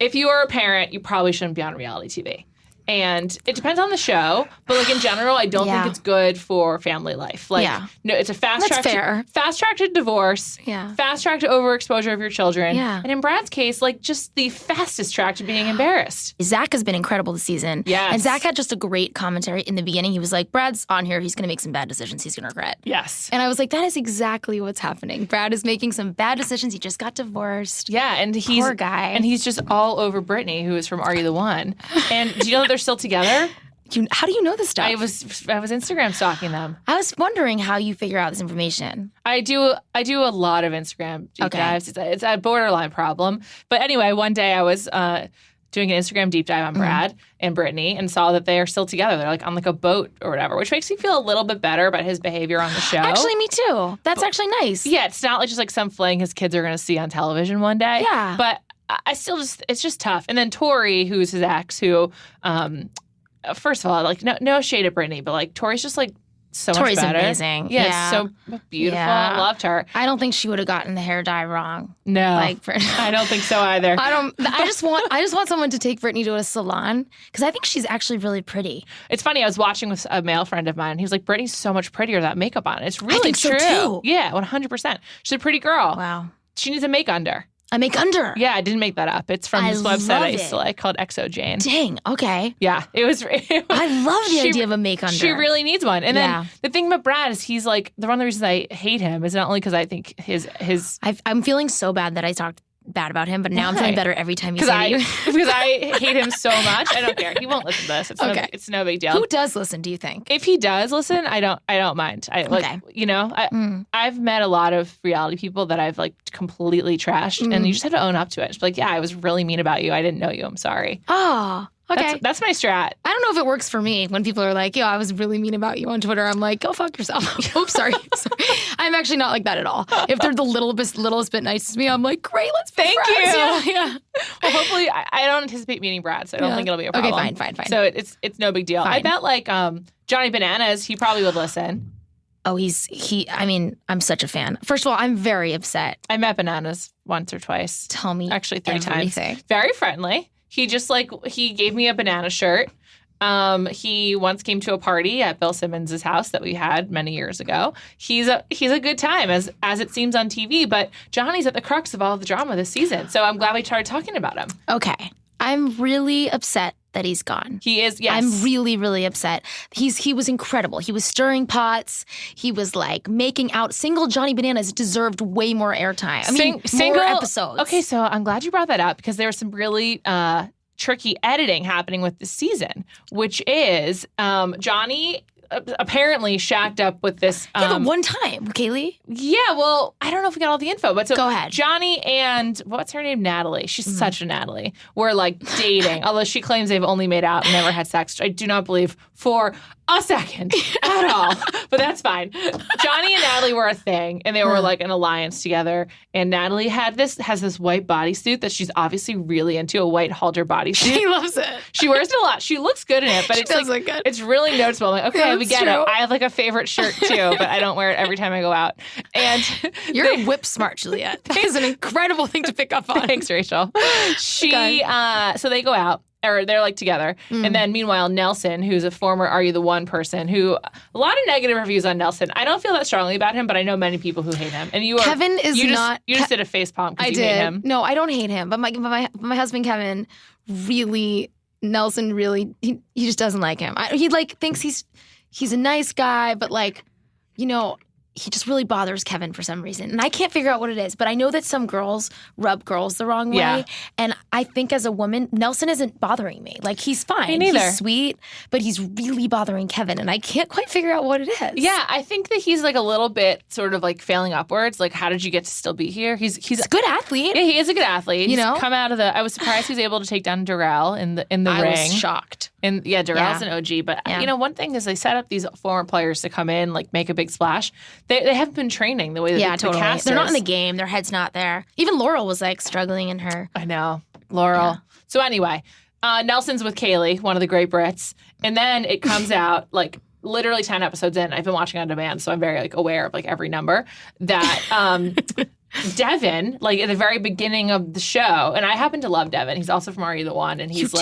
if you are a parent, you probably shouldn't be on reality TV. And it depends on the show, but like in general, I don't think it's good for family life. Like, no, it's a fast track to divorce, fast track to overexposure of your children. Yeah. And in Brad's case, like just the fastest track to being embarrassed. Zach has been incredible this season. Yes. And Zach had just a great commentary in the beginning. He was like, Brad's on here. He's going to make some bad decisions he's going to regret. Yes. And I was like, that is exactly what's happening. Brad is making some bad decisions. He just got divorced. Yeah. And poor guy. And he's just all over Brittany, who is from Are You the One? And do you know that they're still together? How do you know this stuff? I was Instagram stalking them. I was wondering how you figure out this information. I do a lot of Instagram deep dives. It's a borderline problem. But anyway, one day I was doing an Instagram deep dive on Brad and Brittany and saw that they are still together. They're like on like a boat or whatever, which makes me feel a little bit better about his behavior on the show. Actually, me too. That's actually nice. Yeah, it's not like just like some fling his kids are going to see on television one day. Yeah. But I still it's just tough. And then Tori, who's his ex, who, first of all, like no shade at Brittany, but like Tori's just like so Tori's much better. Amazing. Yeah, so beautiful. I loved her. I don't think she would have gotten the hair dye wrong. No, like I don't think so either. I just want someone to take Brittany to a salon because I think she's actually really pretty. It's funny. I was watching with a male friend of mine. He was like, "Brittany's so much prettier without makeup on." It's really true. So too. Yeah, 100%. She's a pretty girl. Wow. She needs a make under. A make under. Yeah, I didn't make that up. It's from this website I used to like called Exo Jane. Dang. Okay. Yeah, it was I love the idea of a make under. She really needs one. And then the thing about Brad is he's like one of the reasons I hate him is not only because I think his. I'm feeling so bad that I talked bad about him, but now I'm feeling better every time you say it. Because I hate him so much. I don't care. He won't listen to this. It's no big deal. Who does listen, do you think? If he does listen, I don't mind. I've met a lot of reality people that I've like completely trashed, and you just have to own up to it. Just be like, yeah, I was really mean about you. I didn't know you. I'm sorry. Oh. Okay. That's my strat. I don't know if it works for me when people are like, yo, I was really mean about you on Twitter. I'm like, go fuck yourself. Oops, sorry. I'm actually not like that at all. If they're the littlest bit nice to me, I'm like, great, let's be friends. Yeah. Well, hopefully, I don't anticipate meeting Brad, so I don't think it'll be a problem. Okay, fine. So it's no big deal. Fine. I bet like Johnny Bananas, he probably would listen. Oh, I'm such a fan. First of all, I'm very upset. I met Bananas once or twice. Tell me actually 3 everything. times. Very friendly. He just he gave me a banana shirt. He once came to a party at Bill Simmons' house that we had many years ago. He's a good time as it seems on TV, but Johnny's at the crux of all the drama this season. So I'm glad we started talking about him. Okay. I'm really upset that he's gone. He is, yes. I'm really, really upset. He was incredible. He was stirring pots. He was like making out. Single Johnny Bananas deserved way more airtime. More episodes. Okay, so I'm glad you brought that up because there was some really tricky editing happening with this season, which is Johnny apparently shacked up with this. The one time, Kaylee. Yeah, well, I don't know if we got all the info, but so go ahead. Johnny and what's her name? Natalie. She's such a Natalie. Were like dating, although she claims they've only made out and never had sex. I do not believe for a second at all, but that's fine. Johnny and Natalie were a thing, and they were like an alliance together. And Natalie has this white bodysuit that she's obviously really into, a white halter bodysuit. She loves it. She wears it a lot. She looks good in it, but it's really noticeable. I'm like, okay, we get it. I have like a favorite shirt too, but I don't wear it every time I go out. And you're whip smart, Juliet. That is an incredible thing to pick up on. Thanks, Rachel. So they go out. Or they're like together. And then meanwhile, Nelson, who's a former Are You the One person, who a lot of negative reviews on Nelson. I don't feel that strongly about him, but I know many people who hate him. And you are Kevin is you not. You just did a face palm because you hate him. No, I don't hate him. But my husband Kevin really Nelson really he just doesn't like him. He like thinks he's a nice guy, but like, you know, he just really bothers Kevin for some reason. And I can't figure out what it is, but I know that some girls rub girls the wrong way. Yeah. And I think as a woman, Nelson isn't bothering me. Like, he's fine. Me neither. He's sweet, but he's really bothering Kevin. And I can't quite figure out what it is. Yeah, I think that he's like a little bit sort of like failing upwards. Like, how did you get to still be here? He's a good athlete. Yeah, he is a good athlete. You He's know? come out of the. I was surprised he was able to take down Darrell in the ring. I was shocked. And Darrell's an OG, but you know, one thing is they set up these former players to come in, like make a big splash. They haven't been training the way that the cast They're not is. in the game. Their head's not there. Even Laurel was like struggling in her. I know, Laurel. Yeah. So anyway, Nelson's with Kaylee, one of the great Brits, and then it comes out like literally 10 episodes in. I've been watching on demand, so I'm very like aware of like every number that. Devin, like at the very beginning of the show, and I happen to love Devin. He's also from Are You the One, and he's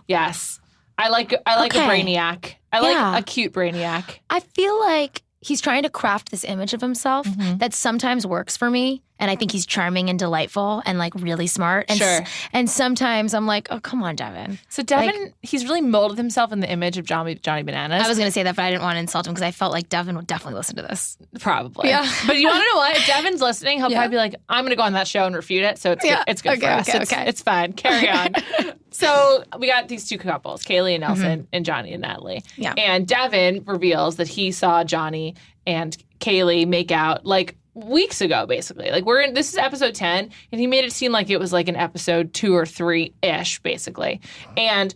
yes. I like a brainiac. I like a cute brainiac. I feel like he's trying to craft this image of himself that sometimes works for me. And I think he's charming and delightful and like really smart. And and sometimes I'm like, oh, come on, Devin. So Devin, he's really molded himself in the image of Johnny Bananas. I was going to say that, but I didn't want to insult him because I felt like Devin would definitely listen to this. Probably. Yeah. But you want to know what? If Devin's listening, he'll probably be like, I'm going to go on that show and refute it. So it's good. It's good for us. It's fine. Carry on. So we got these two couples, Kaylee and Nelson, and Johnny and Natalie. Yeah. And Devin reveals that he saw Johnny and Kaylee make out like weeks ago, basically. Like this is episode 10, and he made it seem like it was like an episode 2 or 3-ish, basically. And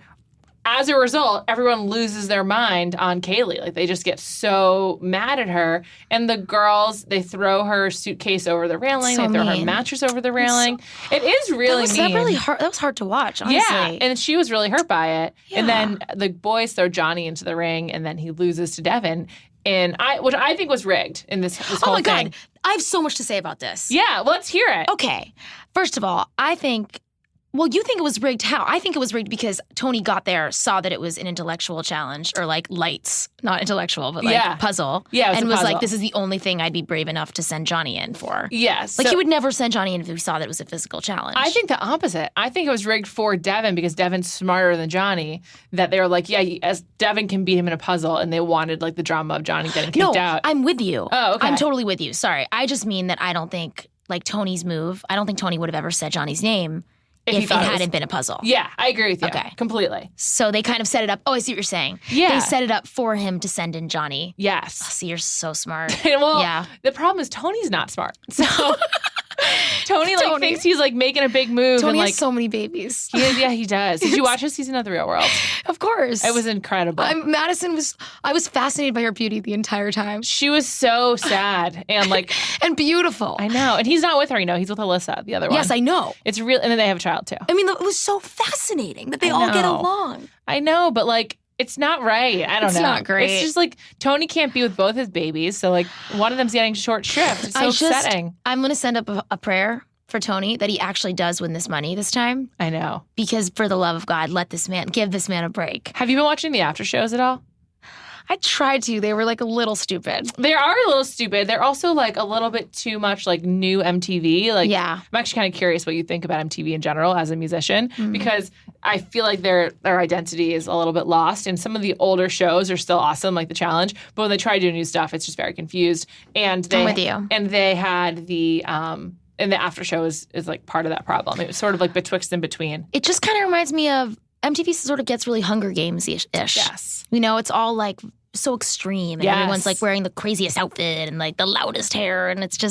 as a result, everyone loses their mind on Kaylee. Like, they just get so mad at her. And the girls, they throw her suitcase over the railing. They throw her mattress over the railing. It is really mean. That was hard to watch, honestly. Yeah, and she was really hurt by it. Yeah. And then the boys throw Johnny into the ring, and then he loses to Devin. And which I think was rigged in this whole thing. Oh my God. I have so much to say about this. Yeah, let's hear it. Okay. First of all, I think, well, you think it was rigged how? I think it was rigged because Tony got there, saw that it was an intellectual challenge, or like lights, not intellectual, but like puzzle. Yeah, and was like, this is the only thing I'd be brave enough to send Johnny in for. Yes. Like, he would never send Johnny in if he saw that it was a physical challenge. I think the opposite. I think it was rigged for Devin because Devin's smarter than Johnny, that they were like, as Devin can beat him in a puzzle, and they wanted like the drama of Johnny getting kicked out. I'm with you. Oh, okay. I'm totally with you. Sorry. I just mean that I don't think, like, Tony's move, I don't think Tony would have ever said Johnny's name if it hadn't been a puzzle. Yeah, I agree with you. Okay. Completely. So they kind of set it up. Oh, I see what you're saying. Yeah. They set it up for him to send in Johnny. Yes. Oh, see, you're so smart. Well, the problem is Tony's not smart. So Tony thinks he's like making a big move. Tony and has so many babies. He does. Did you watch his season of The Real World? Of course. It was incredible. I was fascinated by her beauty the entire time. She was so sad and like and beautiful. I know. And he's not with her, he's with Alyssa, the other one. Yes, I know. It's real, and then they have a child too. I mean, it was so fascinating that they all get along. I know, but like, it's not right. I don't know. It's not great. It's just like Tony can't be with both his babies, so like one of them's getting short shrift. It's so upsetting. I'm going to send up a prayer for Tony that he actually does win this money this time. I know. Because for the love of God, give this man a break. Have you been watching the after shows at all? I tried to. They were like a little stupid. They are a little stupid. They're also like a little bit too much like new MTV. Like, yeah. I'm actually kind of curious what you think about MTV in general as a musician, because I feel like their identity is a little bit lost. And some of the older shows are still awesome, like The Challenge. But when they try to do new stuff, it's just very confused. And I'm with you. And they had the and the after show is like part of that problem. It was sort of like betwixt and between. It just kind of reminds me of MTV sort of gets really Hunger Games-ish. Yes. You know, it's all like so extreme, and everyone's like wearing the craziest outfit and like the loudest hair, and it's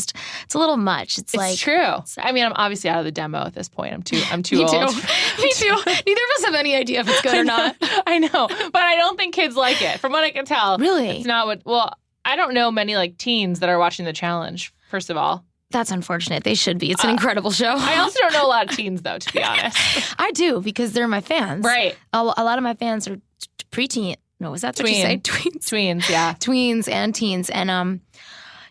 a little much. It's like true. I mean, I'm obviously out of the demo at this point. I'm too Me old. Too. Me too. Neither of us have any idea if it's good or not. I know, but I don't think kids like it. From what I can tell, really, it's not what. Well, I don't know many like teens that are watching The Challenge. First of all. That's unfortunate. They should be. It's an incredible show. I also don't know a lot of teens, though, to be honest. I do, because they're my fans. Right. A lot of my fans are preteen. No, was that what you say? Tweens, yeah. Tweens and teens. And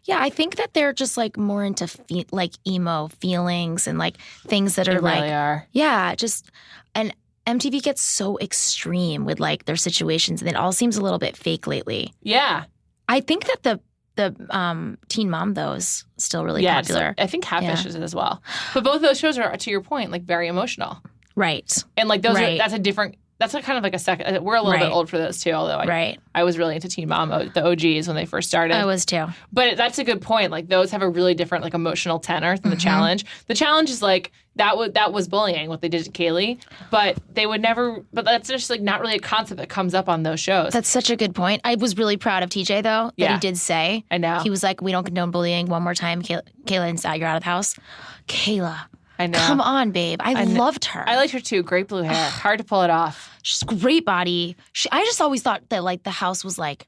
yeah, I think that they're just like more into like emo feelings and like things that are they like. Really are. Yeah, just. And MTV gets so extreme with like their situations, and it all seems a little bit fake lately. Yeah. I think that the Teen Mom, though, is still really popular. I think Catfish is as well. But both of those shows are, to your point, like very emotional. Right. And like those are, that's a different that's kind of like a second. We're a little bit old for those too, although I was really into Teen Mom, the OGs when they first started. I was too. But that's a good point. Like those have a really different like emotional tenor than the challenge. The challenge is like that was bullying what they did to Kaylee, but they would never. But that's just like not really a concept that comes up on those shows. That's such a good point. I was really proud of TJ though that he did say. I know. He was like, "We don't condone bullying." One more time, Kayla, and you're out of the house. Kayla. I know. Come on, babe. I loved her. I liked her too. Great blue hair. Hard to pull it off. She's great body. I just always thought that like the house was like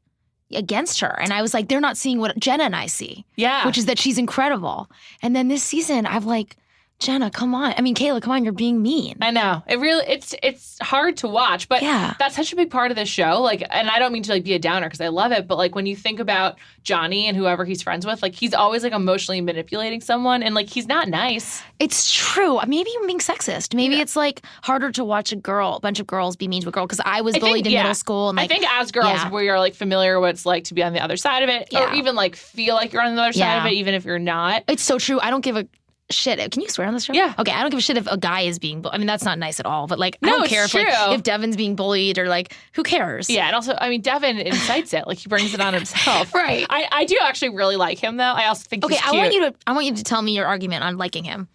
against her. And I was like, they're not seeing what Jenna and I see. Yeah. Which is that she's incredible. And then this season, I'm like, Jenna, come on. I mean, Kayla, come on. You're being mean. I know. It's hard to watch, but that's such a big part of the show. Like, and I don't mean to like be a downer because I love it, but like when you think about Johnny and whoever he's friends with, like he's always like emotionally manipulating someone, and like he's not nice. It's true. Maybe I'm being sexist. Maybe it's like harder to watch a bunch of girls be mean to a girl because I was bullied in middle school. And, like, I think as girls, we are like familiar what it's like to be on the other side of it, or even like feel like you're on the other side of it, even if you're not. It's so true. I don't give a shit. Can you swear on this show? Yeah. Okay, I don't give a shit if a guy is being bullied. I mean, that's not nice at all, but like, I No, don't it's care true. if Devin's being bullied or like, who cares? Yeah, and also, I mean, Devin incites it. Like, he brings it on himself. Right. I do actually really like him, though. I also think he's cute. I want you to tell me your argument on liking him.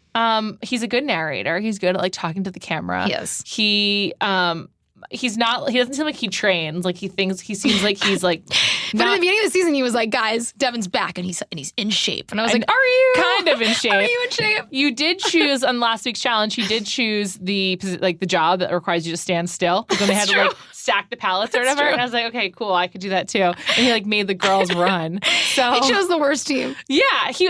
He's a good narrator. He's good at, like, talking to the camera. He is. He doesn't seem like he trains. Like, he seems like he's, like, But in the beginning of the season, he was like, guys, Devin's back and he's in shape. And I was like, are you? Kind of in shape. Are you in shape? You did choose on last week's challenge, he did choose the job that requires you to stand still. Like when they had to like stack the pallets or whatever. And I was like, okay, cool, I could do that too. And he like made the girls run. So he chose the worst team. Yeah, he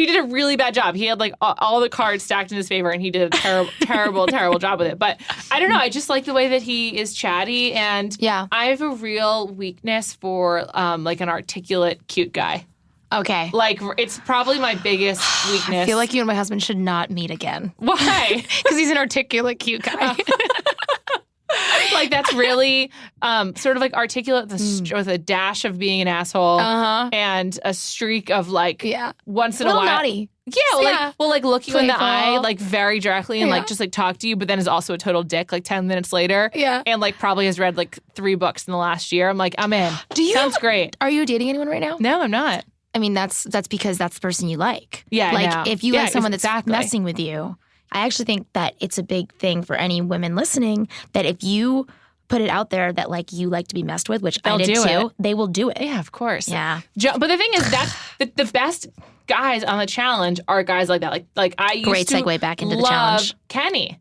did a really bad job. He had like all the cards stacked in his favor, and he did a terrible job with it. But I don't know. I just like the way that he is chatty, and I have a real weakness for like an articulate, cute guy. Okay. Like, it's probably my biggest weakness. I feel like you and my husband should not meet again. Why? Because he's an articulate, cute guy. Like, that's really sort of like articulate with a dash of being an asshole and a streak of like once in a while. Naughty. Yeah, like look you in the Playful. eye like very directly and like just like talk to you, but then is also a total dick like 10 minutes later. Yeah. And like probably has read like 3 books in the last year. I'm like, I'm in. Sounds great. Are you dating anyone right now? No, I'm not. I mean, that's because that's the person you like. Yeah, like I know. if you have someone that's messing with you, I actually think that it's a big thing for any women listening that if you put it out there that like you like to be messed with, which I did too, they will do it. Yeah, of course. Yeah. But the thing is that's the best guys on the challenge are guys like that. Like I used Great to segue back into the love challenge. Kenny.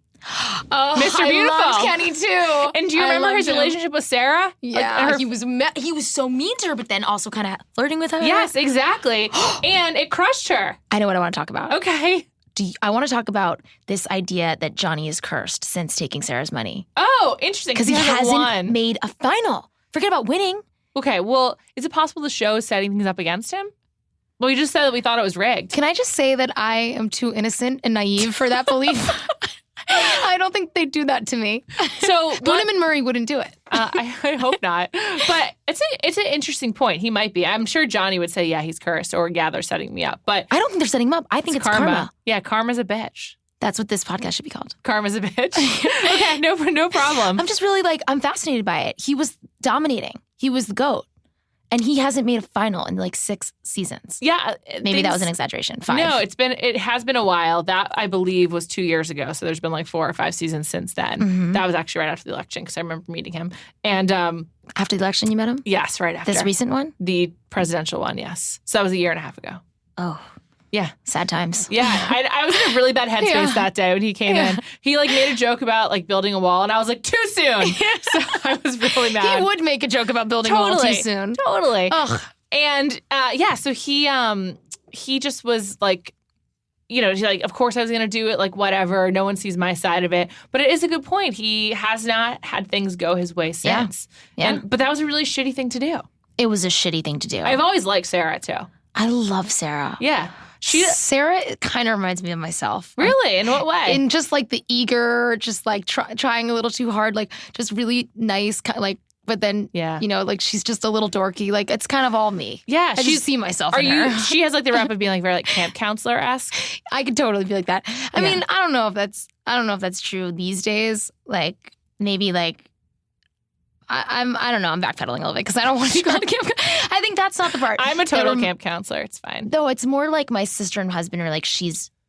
Oh, Mr. Beautiful. I loved Kenny too. And do you remember his relationship with Sarah? Yeah, like, he was so mean to her, but then also kind of flirting with her. Yes, exactly. And it crushed her. I know what I want to talk about. Okay. I want to talk about this idea that Johnny is cursed since taking Sarah's money. Oh, interesting. Because he hasn't made a final. Forget about winning. Okay, well, is it possible the show is setting things up against him? Well, you just said that we thought it was rigged. Can I just say that I am too innocent and naive for that belief? I don't think they'd do that to me. So Burnham and Murray wouldn't do it. I hope not. But it's an interesting point. He might be. I'm sure Johnny would say, yeah, he's cursed, or yeah, they're setting me up. But I don't think they're setting him up. I think it's karma. Yeah, karma's a bitch. That's what this podcast should be called. Karma's a bitch. Okay, no problem. I'm just really I'm fascinated by it. He was dominating. He was the GOAT. And he hasn't made a final in like 6 seasons. Yeah. Maybe that was an exaggeration. 5. No, it has been a while. That, I believe, was 2 years ago. So there's been like 4 or 5 seasons since then. Mm-hmm. That was actually right after the election because I remember meeting him. And after the election, you met him? Yes, right after. This recent one? The presidential one, yes. So that was a year and a half ago. Oh. Yeah. Sad times. Yeah. I was in a really bad headspace that day when he came in. He like made a joke about like building a wall and I was like, too soon. So I was really mad. He would make a joke about building a wall too soon. Totally. Ugh. And so he just was like, you know, like, of course I was going to do it, like, whatever. No one sees my side of it. But it is a good point. He has not had things go his way since. Yeah. But that was a really shitty thing to do. It was a shitty thing to do. I've always liked Sarah, too. I love Sarah. Yeah. Sarah kind of reminds me of myself. Really? In what way? In just, like, the eager, just, like, trying a little too hard, like, just really nice, kind of, like, but then, you know, like, she's just a little dorky. Like, it's kind of all me. Yeah. I just see myself in her. She has, like, the rep of being, like, very, like, camp counselor-esque. I could totally be like that. I mean, I don't know if that's true these days. Like, maybe, like, I don't know. I'm backpedaling a little bit because I don't want to go to camp. I think that's not the part. I'm a total camp counselor. It's fine. Though it's more like my sister and husband are like,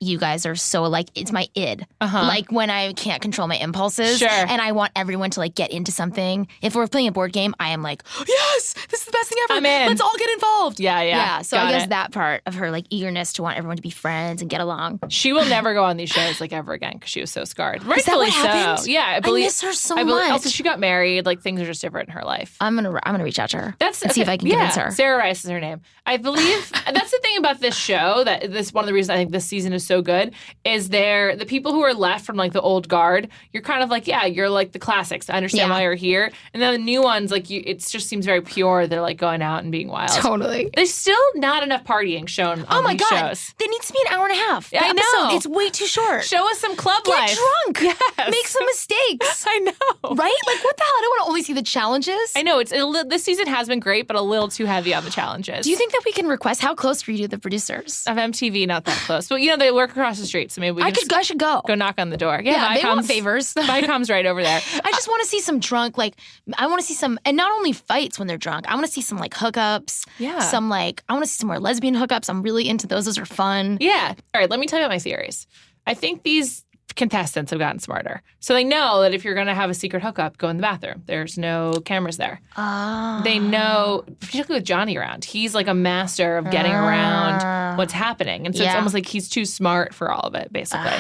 you guys are so like, it's my id. Like when I can't control my impulses. Sure. And I want everyone to like get into something. If we're playing a board game, I am like, yes, this is the best thing ever. I'm in. Let's all get involved. Yeah. So I guess that part of her like eagerness to want everyone to be friends and get along. She will never go on these shows like ever again because she was so scarred. Is that what Rightfully happened? so. Yeah, I miss her so much. Also, she got married. Like things are just different in her life. I'm gonna reach out to her. And see if I can convince her. Sarah Rice is her name. I believe that's the thing about this show. One of the reasons I think this season is so good is the people who are left from like the old guard. You're kind of like, you're like the classics. I understand why you're here. And then the new ones, like it just seems very pure. They're like going out and being wild. Totally. There's still not enough partying shown on these shows. There needs to be an hour and a half. I know. It's way too short. Show us some club life. Get drunk. Yes. Make some mistakes. I know. Right? Like what the hell? I don't want to only see the challenges. I know. This season has been great, but a little too heavy on the challenges. Do you think that we can request? How close were you to the producers? Of MTV, not that close. But they work across the street, so maybe we can I should go. Go knock on the door. Yeah, they want favors. Viacom's right over there. I just want to see some drunk, I want to see some, and not only fights when they're drunk. I want to see some hookups. Yeah. I want to see some more lesbian hookups. I'm really into those. Those are fun. Yeah. All right, let me tell you about my theories. I think these contestants have gotten smarter. So they know that if you're going to have a secret hookup, go in the bathroom. There's no cameras there. They know, particularly with Johnny around, he's like a master of getting around what's happening. And so it's almost like he's too smart for all of it, basically.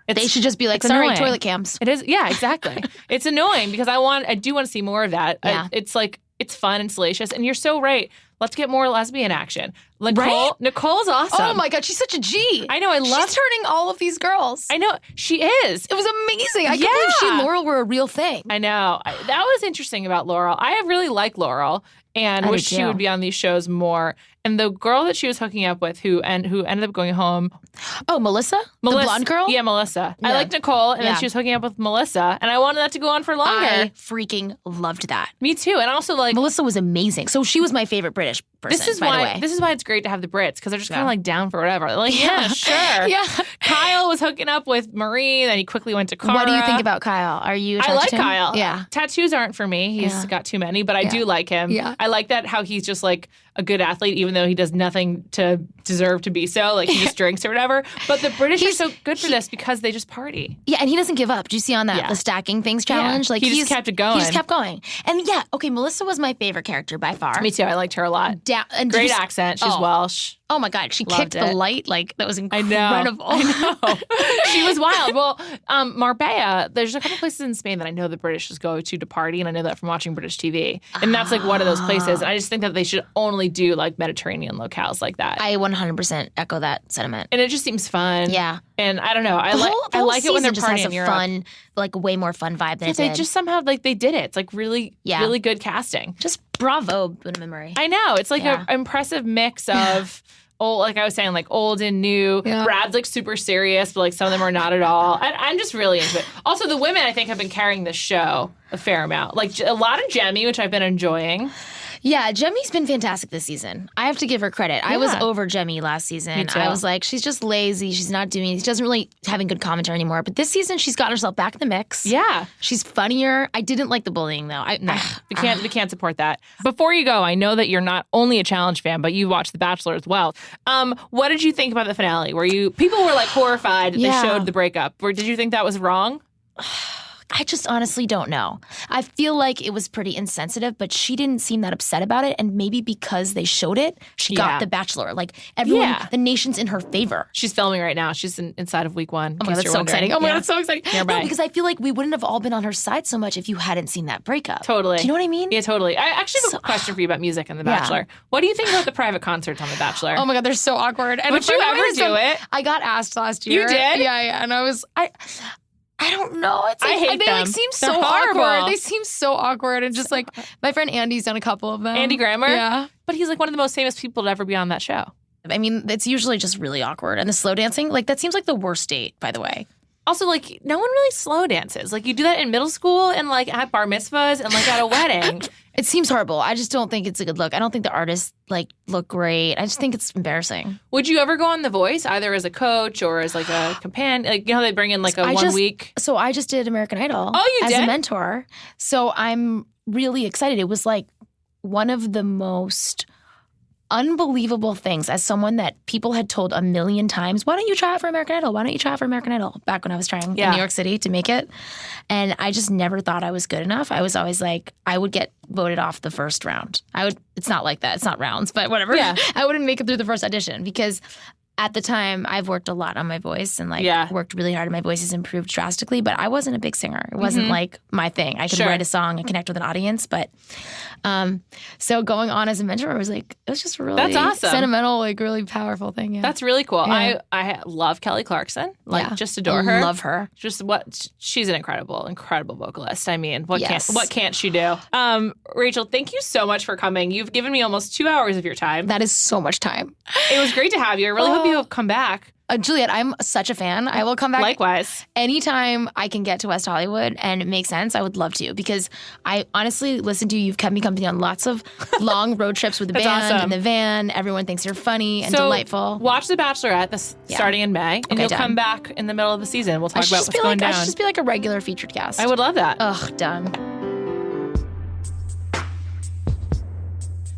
They should just be like, sorry, annoying. Toilet cams. It is. Yeah, exactly. It's annoying because I do want to see more of that. Yeah. It's like, it's fun and salacious. And you're so right. Let's get more lesbian action. Nicole's awesome. Oh my God, she's such a G. I know. She's turning all of these girls. I know. She is. It was amazing. I can't believe she and Laurel were a real thing. I know. That was interesting about Laurel. I really like Laurel and wish she would be on these shows more. And the girl that she was hooking up with who ended up going home. Oh, Melissa? The blonde girl? Yeah, Melissa. Yeah. I like Nicole, and then she was hooking up with Melissa, and I wanted that to go on for longer. I freaking loved that. Me too. And also, Melissa was amazing. So she was my favorite British person, This is why it's great to have the Brits, because they're just kind of down for whatever. They're like, sure. Yeah. Kyle was hooking up with Marie, then he quickly went to Cara. What do you think about Kyle? Are you I like to him? Kyle. Yeah. Tattoos aren't for me. He's got too many, but I do like him. Yeah. I like that how he's just like a good athlete, even though he does nothing to deserve to be so. Like he just drinks or whatever. But the British are so good for this because they just party. Yeah, and he doesn't give up. Did you see on that the stacking things challenge? Yeah. Like he just kept it going. He just kept going. And Melissa was my favorite character by far. Me too. I liked her a lot. Great accent. She's Welsh. Oh my God, she kicked the light. Like, that was incredible. I know. She was wild. Well, Marbella, there's a couple places in Spain that I know the British just go to party, and I know that from watching British TV. And that's like one of those places. And I just think that they should only do like Mediterranean locales like that. I 100% echo that sentiment. And it just seems fun. Yeah. And I don't know. I like it when they're partying in Europe. Fun, like way more fun vibe than it did. They just somehow, like, they did it. It's like really good casting. Just bravo, Boona Murray. I know. It's like an impressive mix of old, like I was saying, like old and new. Yeah. Brad's like super serious, but like some of them are not at all. I'm just really into it. Also, the women, I think, have been carrying this show a fair amount. Like a lot of Jemmye, which I've been enjoying. Yeah, Jemmy's been fantastic this season. I have to give her credit. Yeah. I was over Jemmye last season. Me too. I was like, she's just lazy. She's not doing. She doesn't really having good commentary anymore. But this season, she's gotten herself back in the mix. Yeah, she's funnier. I didn't like the bullying though. We can't support that. Before you go, I know that you're not only a challenge fan, but you watched The Bachelor as well. What did you think about the finale? People were like horrified that they showed the breakup? Or did you think that was wrong? I just honestly don't know. I feel like it was pretty insensitive, but she didn't seem that upset about it. And maybe because they showed it, she got The Bachelor. Like everyone, the nation's in her favor. She's filming right now. She's inside of week 1. Oh my God, that's so exciting. Oh my God, that's so exciting. Nearby. No, because I feel like we wouldn't have all been on her side so much if you hadn't seen that breakup. Totally. Do you know what I mean? Yeah, totally. I actually have a question for you about music and The Bachelor. What do you think about the private concerts on The Bachelor? Oh my God, they're so awkward. And would you ever do it? I got asked last year. You did? Yeah. And I don't know. It's like, I hate they them. like seem They're so horrible. awkward. They seem so awkward. And just like my friend Andy's done a couple of them. Andy Grammer? Yeah. But he's like one of the most famous people to ever be on that show. I mean, it's usually just really awkward. And the slow dancing, like that seems like the worst date, by the way. Also, like, no one really slow dances. Like, you do that in middle school and, like, at bar mitzvahs and, like, at a wedding. It seems horrible. I just don't think it's a good look. I don't think the artists look great. I just think it's embarrassing. Would you ever go on The Voice, either as a coach or as like a companion? Like, you know, they bring in like a 1 week. So I just did American Idol. Oh, you did? As a mentor. So I'm really excited. It was like one of the most unbelievable things, as someone that people had told a million times, why don't you try out for American Idol? Why don't you try out for American Idol? Back when I was trying in New York City to make it. And I just never thought I was good enough. I was always like, I would get voted off the first round. It's not like that. It's not rounds, but whatever. Yeah. I wouldn't make it through the first audition because at the time, I've worked a lot on my voice and worked really hard, and my voice has improved drastically. But I wasn't a big singer. It wasn't like my thing. I could write a song and connect with an audience. But so going on as a mentor, it was just a really That's awesome. Sentimental, really powerful thing. Yeah. That's really cool. Yeah. I love Kelly Clarkson. Just adore her. Love her. She's an incredible vocalist. I mean, what can't she do? Rachel, thank you so much for coming. You've given me almost 2 hours of your time. That is so much time. It was great to have you. I really hope you'll come back. Juliet, I'm such a fan. I will come back. Likewise. Anytime I can get to West Hollywood and it makes sense, I would love to, because I honestly listen to you. You've kept me company on lots of long road trips with the band in the van. Everyone thinks you're funny and delightful. Watch The Bachelorette starting in May, and you'll come back in the middle of the season. We'll talk about what's going down. I should just be like a regular featured cast. I would love that. Ugh, done.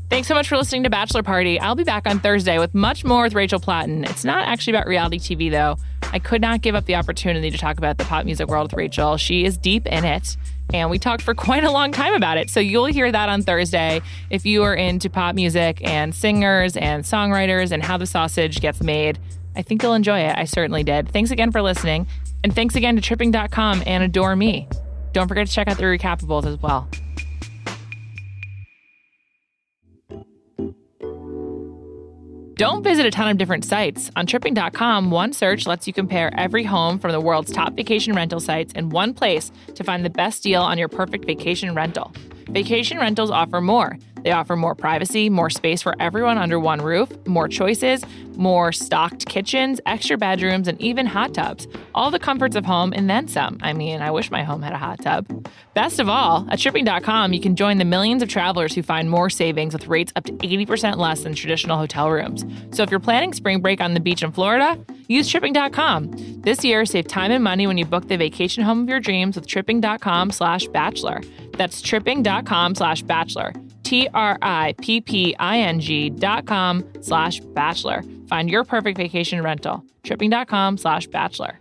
Thanks so much for listening to Bachelor Party. I'll be back on Thursday with much more with Rachel Platten. It's not actually about reality TV, though. I could not give up the opportunity to talk about the pop music world with Rachel. She is deep in it, and we talked for quite a long time about it. So you'll hear that on Thursday if you are into pop music and singers and songwriters and how the sausage gets made. I think you'll enjoy it. I certainly did. Thanks again for listening. And thanks again to Tripping.com and Adore Me. Don't forget to check out the recapables as well. Don't visit a ton of different sites. On Tripping.com, one search lets you compare every home from the world's top vacation rental sites in one place to find the best deal on your perfect vacation rental. Vacation rentals offer more. They offer more privacy, more space for everyone under one roof, more choices, more stocked kitchens, extra bedrooms, and even hot tubs. All the comforts of home and then some. I mean, I wish my home had a hot tub. Best of all, at Tripping.com, you can join the millions of travelers who find more savings with rates up to 80% less than traditional hotel rooms. So if you're planning spring break on the beach in Florida, use Tripping.com. This year, save time and money when you book the vacation home of your dreams with Tripping.com/Bachelor. That's Tripping.com/Bachelor. TRIPPING.com/Bachelor. Find your perfect vacation rental. Tripping.com/Bachelor.